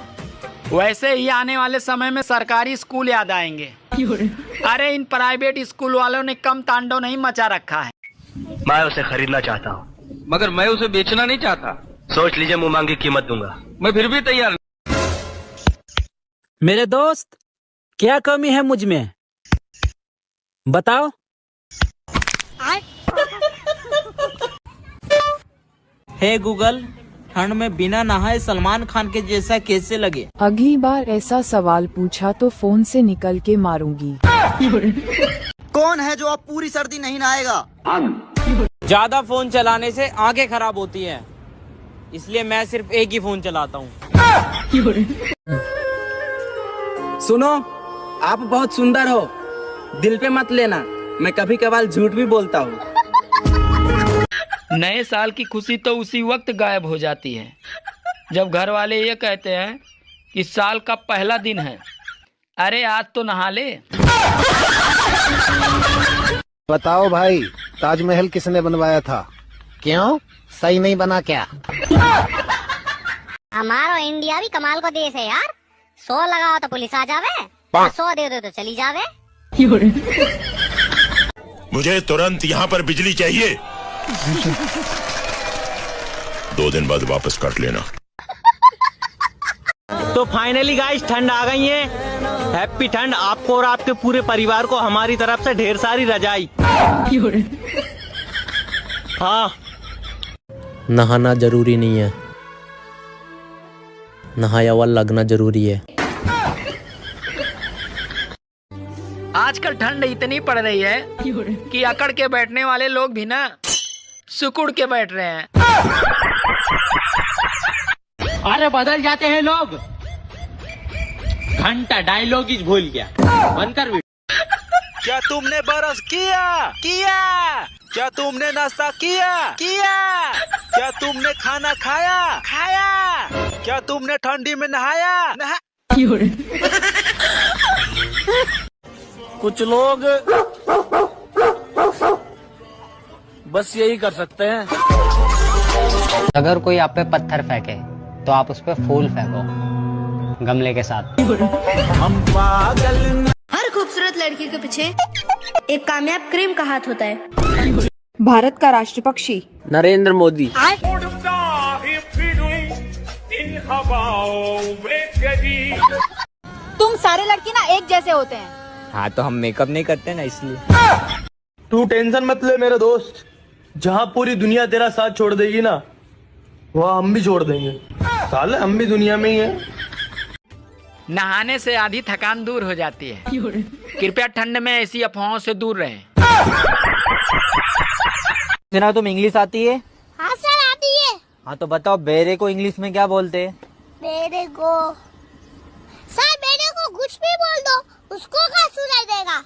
S22: वैसे ही आने वाले समय में सरकारी स्कूल याद आएंगे। अरे इन प्राइवेट स्कूल वालों ने कम तांडव नहीं मचा रखा है।
S27: मैं उसे खरीदना चाहता हूँ,
S3: मगर मैं उसे बेचना नहीं चाहता।
S27: सोच लीजिए, मुंह मांगी कीमत दूंगा।
S3: मैं फिर भी तैयार।
S19: मेरे दोस्त क्या कमी है मुझ में, बताओ।
S2: हे गूगल, ठंड में बिना नहाए सलमान खान के जैसा कैसे लगे?
S12: अगली बार ऐसा सवाल पूछा तो फोन से निकल के मारूंगी।
S2: कौन है जो अब पूरी सर्दी नहीं नहाएगा? ज्यादा फोन चलाने से आंखें खराब होती हैं, इसलिए मैं सिर्फ एक ही फोन चलाता हूँ।
S19: सुनो, आप बहुत सुंदर हो, दिल पे मत लेना, मैं कभी कभार झूठ भी बोलता हूँ।
S22: नए साल की खुशी तो उसी वक्त गायब हो जाती है जब घर वाले ये कहते हैं कि साल का पहला दिन है। अरे आज तो नहा ले।
S8: बताओ भाई, ताजमहल किसने बनवाया था? क्यों, सही नहीं बना क्या?
S20: हमारा इंडिया भी कमाल का देश है यार। 100 लगाओ तो पुलिस आ जावे, 100 दे दो तो चली जावे।
S5: मुझे तुरंत यहाँ पर बिजली चाहिए। 2 दिन बाद वापस काट लेना।
S27: तो फाइनली गाइस, ठंड आ गई है। हैप्पी ठंड आपको और आपके पूरे परिवार को हमारी तरफ से ढेर सारी रजाई। हाँ,
S13: नहाना जरूरी नहीं है, नहाया हुआ लगना जरूरी है।
S22: आजकल ठंड इतनी पड़ रही है कि अकड़ के बैठने वाले लोग भी ना सुकुड़ के बैठ रहे हैं।
S3: अरे बदल जाते हैं लोग। घंटा डायलॉग ही भूल गया, बनकर भी।
S19: क्या तुमने बरस किया? क्या तुमने नाश्ता किया? क्या तुमने खाना खाया? क्या तुमने ठंडी में नहाया?
S13: कुछ लोग बस यही कर सकते हैं।
S11: अगर कोई आप पे पत्थर फेंके तो आप उस पे फूल फेंको गमले के साथ।
S19: हम पागल।
S21: हर खूबसूरत लड़की के पीछे एक कामयाब क्रीम का हाथ होता है।
S12: भारत का राष्ट्र पक्षी
S13: नरेंद्र मोदी।
S23: तुम सारे लड़के ना एक जैसे होते हैं।
S2: हाँ तो हम मेकअप नहीं करते ना, इसलिए।
S13: तू टेंशन मत ले मेरे दोस्त, जहाँ पूरी दुनिया तेरा साथ छोड़ देगी ना, वहाँ हम भी छोड़ देंगे। साले हम भी दुनिया में ही हैं।
S22: नहाने से आधी थकान दूर हो जाती है। कृपया ठंड में ऐसी अफवाहों से दूर रहें।
S2: जना तुम इंग्लिश आती है?
S20: हाँ सर आती है।
S2: हाँ तो बताओ, बेरे को इंग्लिश में क्या बोलते हैं?
S20: मेरे को सर, मेरे को कुछ भी बोल दो, उसको क्या सुनाई देगा?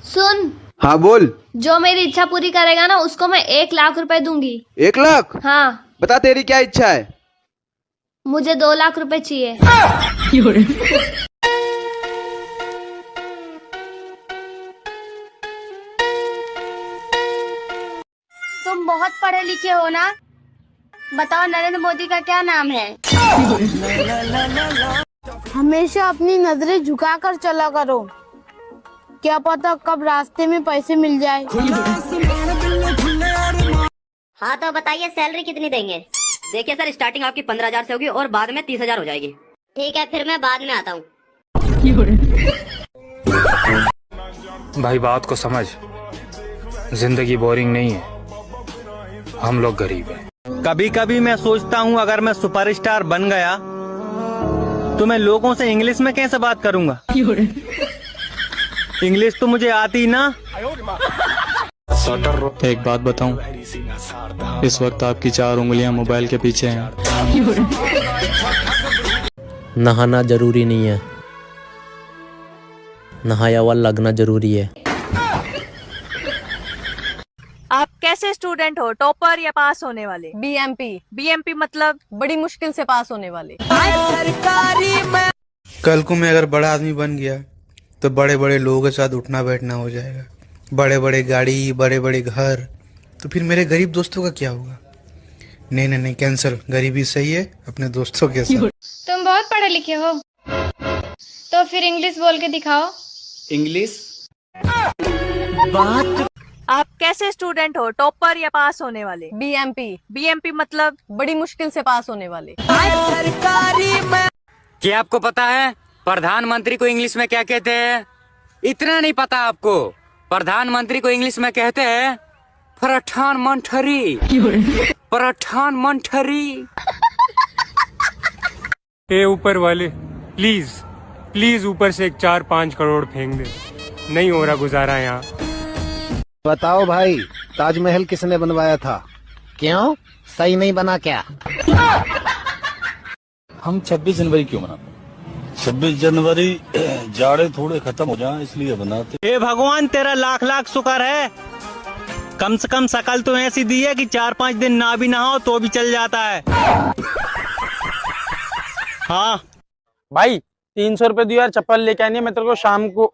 S21: सुन।
S13: हाँ बोल।
S21: जो मेरी इच्छा पूरी करेगा ना, उसको मैं 1 लाख रुपए दूंगी।
S13: 1 लाख?
S21: हाँ।
S13: बता तेरी क्या इच्छा है?
S21: मुझे 2 लाख रुपए चाहिए। तुम बहुत पढ़े लिखे हो ना? बताओ नरेंद्र मोदी का क्या नाम है?
S23: हमेशा अपनी नजरें झुकाकर चला करो, क्या पता कब रास्ते में पैसे मिल जाए।
S20: हाँ तो बताइए सैलरी कितनी देंगे?
S21: देखिए सर, स्टार्टिंग आपकी 15,000 से होगी और बाद में 30,000 हो जाएगी।
S20: ठीक है, फिर मैं बाद में आता हूँ।
S3: भाई बात को समझ, जिंदगी बोरिंग नहीं है, हम लोग गरीब हैं।
S2: कभी कभी मैं सोचता हूँ अगर मैं सुपरस्टार बन गया तो मैं लोगों से इंग्लिश में कैसे बात करूँगा? इंग्लिश तो मुझे आती ना।
S27: एक बात बताऊं, इस वक्त आपकी 4 उंगलियां मोबाइल के पीछे हैं।
S11: नहाना जरूरी नहीं है, नहाया हुआ लगना जरूरी है।
S23: आप कैसे स्टूडेंट हो, टॉपर या पास होने वाले? बीएमपी मतलब बड़ी मुश्किल से पास होने वाले।
S13: कल को मैं अगर बड़ा आदमी बन गया तो बड़े बड़े लोगों के साथ उठना बैठना हो जाएगा, बड़े बड़े गाड़ी, बड़े बड़े घर, तो फिर मेरे गरीब दोस्तों का क्या होगा? नहीं नहीं नहीं, कैंसिल। गरीबी सही है अपने दोस्तों के साथ।
S21: तुम बहुत पढ़े लिखे हो तो फिर इंग्लिश बोल के दिखाओ।
S2: इंग्लिश
S23: बात। आप कैसे स्टूडेंट हो, टॉपर या पास होने वाले? बीएमपी मतलब बड़ी मुश्किल से पास होने वाले।
S1: क्या आपको पता है प्रधानमंत्री को इंग्लिश में क्या कहते हैं? इतना नहीं पता आपको? प्रधानमंत्री को इंग्लिश में कहते हैं प्रधानमंत्री। प्रधानमंत्री।
S9: ए ऊपर वाले, प्लीज ऊपर से एक 4-5 करोड़ फेंक दे, नहीं हो रहा गुजारा यहाँ।
S8: बताओ भाई, ताजमहल किसने बनवाया था? क्यों, सही नहीं बना क्या?
S5: हम 26 जनवरी क्यों मनाते हैं? 26 जनवरी जाड़े थोड़े खत्म हो जाएं इसलिए बनाते।
S2: हे भगवान, तेरा लाख लाख शुक्र है, कम से कम शकल तो ऐसी दी है कि 4-5 दिन ना भी नहाओ तो भी चल जाता है। हाँ
S3: भाई 300 रुपए दियो यार, चप्पल लेके आनी है, मैं तेरे को शाम को।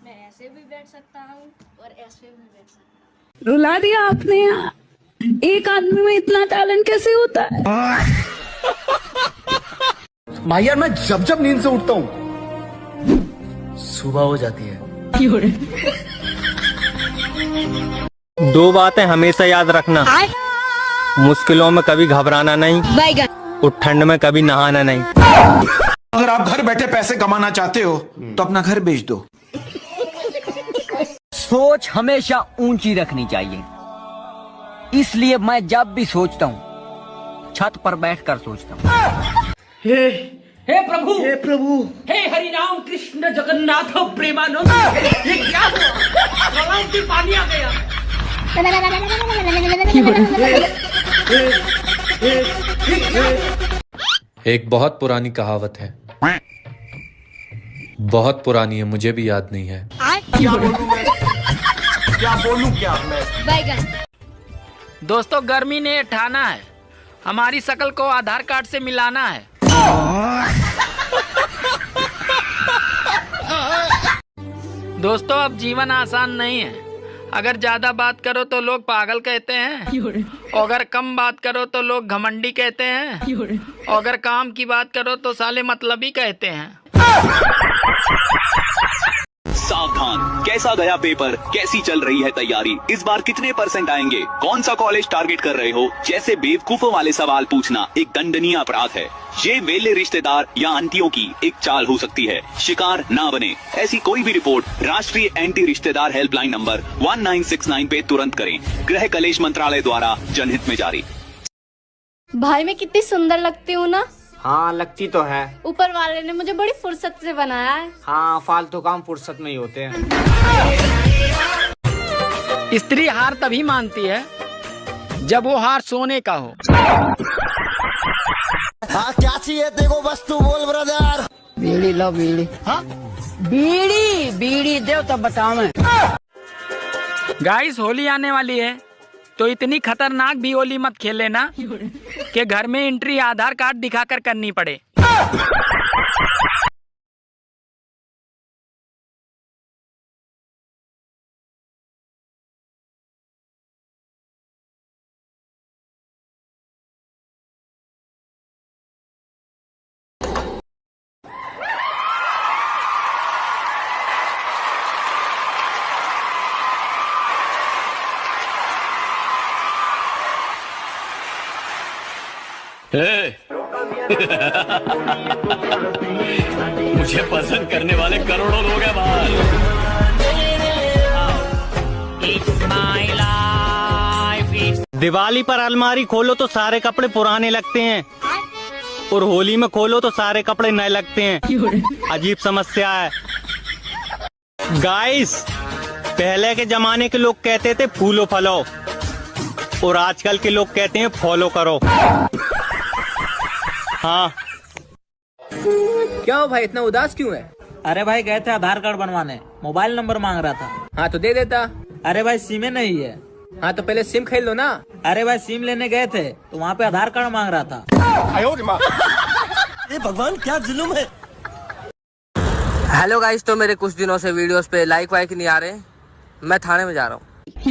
S21: मैं ऐसे भी बैठ सकता हूँ और ऐसे भी बैठ सकता हूँ।
S23: रुला दिया आपने यार, एक आदमी में इतना टैलेंट कैसे होता है?
S5: भाई यार, मैं जब नींद से उठता हूँ सुबह हो जाती है।
S2: 2 बातें हमेशा याद रखना, मुश्किलों में कभी घबराना नहीं और ठंड में कभी नहाना नहीं।
S5: अगर आप घर बैठे पैसे कमाना चाहते हो तो अपना घर बेच दो।
S11: सोच हमेशा ऊंची रखनी चाहिए, इसलिए मैं जब भी सोचता हूँ छत पर बैठकर सोचता हूँ।
S9: हे प्रभु, हे हरि राम कृष्ण जगन्नाथ प्रेमानंद, ये क्या हुआ? गलाव में पानी आ गया।
S27: एक बहुत पुरानी कहावत है, बहुत पुरानी है, मुझे भी याद नहीं है।
S5: क्या बोलूं क्या मैं?
S21: बैगन।
S22: दोस्तों, गर्मी ने ठाना है, हमारी शकल को आधार कार्ड से मिलाना है। दोस्तों, अब जीवन आसान नहीं है। अगर ज्यादा बात करो तो लोग पागल कहते हैं, अगर कम बात करो तो लोग घमंडी कहते हैं, अगर काम की बात करो तो साले मतलबी कहते हैं।
S4: सावधान, कैसा गया पेपर, कैसी चल रही है तैयारी, इस बार कितने % आएंगे, कौन सा कॉलेज टारगेट कर रहे हो, जैसे बेवकूफों वाले सवाल पूछना एक दंडनीय अपराध है। ये मेले रिश्तेदार या आंटियों की एक चाल हो सकती है, शिकार ना बने। ऐसी कोई भी रिपोर्ट राष्ट्रीय एंटी रिश्तेदार हेल्पलाइन नंबर 1969 पे तुरंत करें। गृह कलेश मंत्रालय द्वारा जनहित में जारी।
S21: भाई मैं कितनी सुंदर लगती हूँ ना?
S2: हाँ, लगती तो है।
S21: ऊपर वाले ने मुझे बड़ी फुर्सत से बनाया है।
S2: हाँ, फालतू काम फुर्सत में ही होते हैं।
S22: स्त्री हार तभी मानती है जब वो हार सोने का हो।
S5: हाँ, क्या चाहिए देखो वस्तु बोल ब्रदर।
S11: बीड़ी लो, बीड़ी। हाँ? बीड़ी दो तब बताओ मैं।
S22: गाइस, होली आने वाली है तो इतनी खतरनाक भी होली मत खेले ना कि घर में एंट्री आधार कार्ड दिखाकर करनी पड़े।
S4: मुझे पसंद करने वाले करोड़ों लोग हैं बाहर।
S3: दिवाली पर अलमारी खोलो तो सारे कपड़े पुराने लगते हैं और होली में खोलो तो सारे कपड़े नए लगते हैं। अजीब समस्या है। गाइस, पहले के जमाने के लोग कहते थे फूलो फलो और आजकल के लोग कहते हैं फॉलो करो। हाँ,
S11: क्या हो भाई, इतना उदास क्यों है?
S2: अरे भाई गए थे आधार कार्ड बनवाने, मोबाइल नंबर मांग रहा था।
S11: हाँ तो दे देता।
S2: अरे भाई सिम ही नहीं है।
S11: हाँ तो पहले सिम खरीद लो ना।
S2: अरे भाई सिम लेने गए थे तो वहाँ पे आधार कार्ड मांग रहा था।
S5: ये भगवान क्या जुल्म है।
S11: हेलो गाइस, तो मेरे कुछ दिनों से वीडियोस पे लाइक वाइक नहीं आ रहे, मैं थाने में जा रहा हूँ।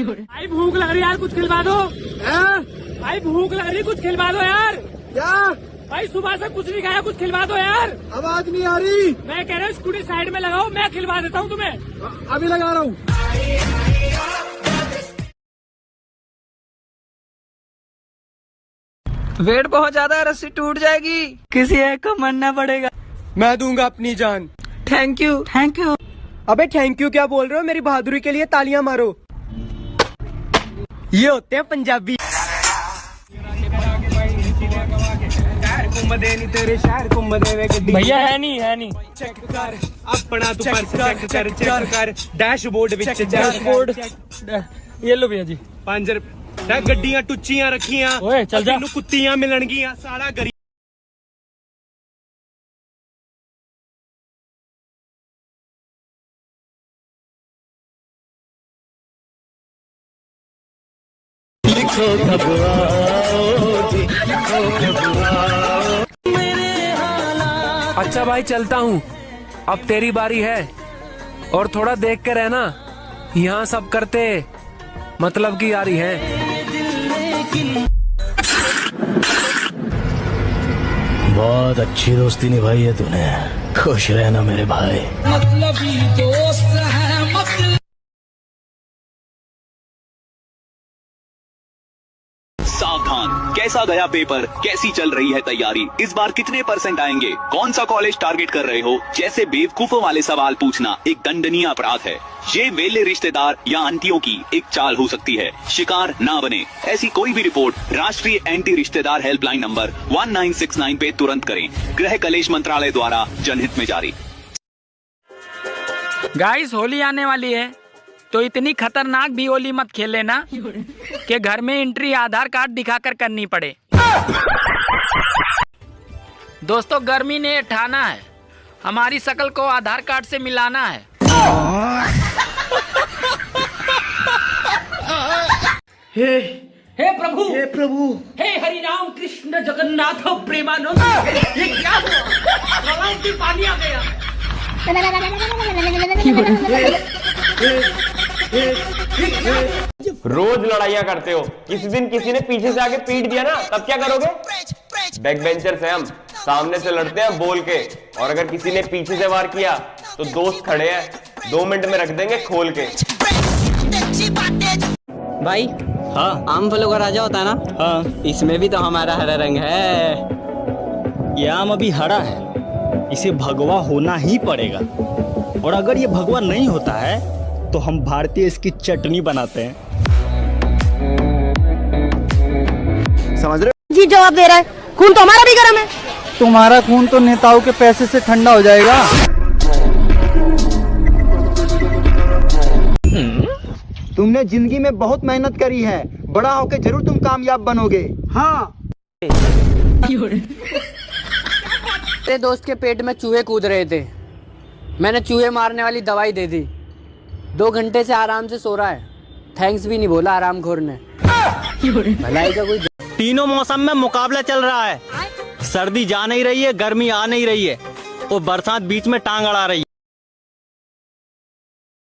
S9: भाई भूख लग रही है यार, कुछ खिलवा दो। भाई भूख लग रही है, कुछ खिलवा दो यार। क्या भाई, सुबह से कुछ नहीं खाया, कुछ खिलवा दो यार। आवाज नहीं आ रही। मैं कह रहा हूँ स्कूटी साइड में लगाओ, मैं खिलवा देता हूँ तुम्हें। अभी लगा रहा हूँ।
S22: वेट बहुत ज्यादा है, रस्सी टूट जाएगी। किसी एक को मरना पड़ेगा।
S1: मैं दूंगा अपनी जान।
S22: Thank you thank you.
S1: अबे थैंक यू क्या बोल रहे हो, मेरी बहादुरी के लिए तालियां मारो। ये होते हैं पंजाबी।
S9: भैया है नहीं
S1: चेक कर अपना तू चेक कर डैशबोर्ड विच डैशबोर्ड।
S9: ये लो भैया जी
S1: 5 रुपए। गड्डियां टुच्चियां रखियां,
S9: ओए चल जा।
S1: कुत्तियां मिलणगियां सारा गरीब।
S6: अच्छा भाई चलता हूँ, अब तेरी बारी है और थोड़ा देख के रहना। यहाँ सब करते मतलब की यारी है।
S27: बहुत अच्छी दोस्ती निभाई है तूने, खुश रहना मेरे भाई।
S9: मतलबी दोस्त है मतलब।
S4: सावधान, कैसा गया पेपर, कैसी चल रही है तैयारी, इस बार कितने % आएंगे, कौन सा कॉलेज टारगेट कर रहे हो, जैसे बेवकूफों वाले सवाल पूछना एक दंडनीय अपराध है। ये मेले रिश्तेदार या आंटियों की एक चाल हो सकती है, शिकार ना बने। ऐसी कोई भी रिपोर्ट राष्ट्रीय एंटी रिश्तेदार हेल्पलाइन नंबर 1969 पे तुरंत करें। गृह कलेश मंत्रालय द्वारा जनहित में जारी।
S22: गाइस, होली आने वाली है तो इतनी खतरनाक भी होली मत खेल लेना कि घर में एंट्री आधार कार्ड दिखाकर करनी पड़े। दोस्तों, गर्मी ने ठाना है, हमारी शक्ल को आधार कार्ड से मिलाना है।
S9: हे प्रभु, हे हरि राम कृष्ण जगन्नाथ प्रेमानंद। ये क्या हुआ? गलाव में पानी आ गया।
S17: रोज लड़ाइयाँ करते हो, किसी दिन किसी ने पीछे से आके पीट दिया ना, तब क्या करोगे? बैक बेंचर्स हैं हम, सामने से लड़ते हैं बोल के, और अगर किसी ने पीछे से वार किया तो दोस्त खड़े हैं, 2 मिनट में रख देंगे खोल के।
S11: भाई
S27: हाँ,
S11: आम फलों का राजा होता है ना?
S27: हाँ,
S11: इसमें भी तो हमारा हरा रंग है।
S14: ये आम अभी हरा है, इसे भगवा होना ही पड़ेगा, और अगर ये भगवा नहीं होता है तो हम भारतीय इसकी चटनी बनाते हैं।
S11: समझ रहे
S21: जी जवाब दे रहा है, खून तो हमारा भी गर्म है।
S24: तुम्हारा खून तो नेताओं के पैसे से ठंडा हो जाएगा। तुमने जिंदगी में बहुत मेहनत करी है, बड़ा होके जरूर तुम कामयाब बनोगे। हाँ।
S11: मेरे दोस्त के पेट में चूहे कूद रहे थे, मैंने चूहे मारने वाली दवाई दे दी। 2 घंटे से आराम से सो रहा है, थैंक्स भी नहीं बोला आरामखोर ने। भलाई का कोई।
S3: तीनों मौसम में मुकाबला चल रहा है, सर्दी जा नहीं रही है, गर्मी आ नहीं रही है, और बरसात बीच में टांग अड़ा रही है।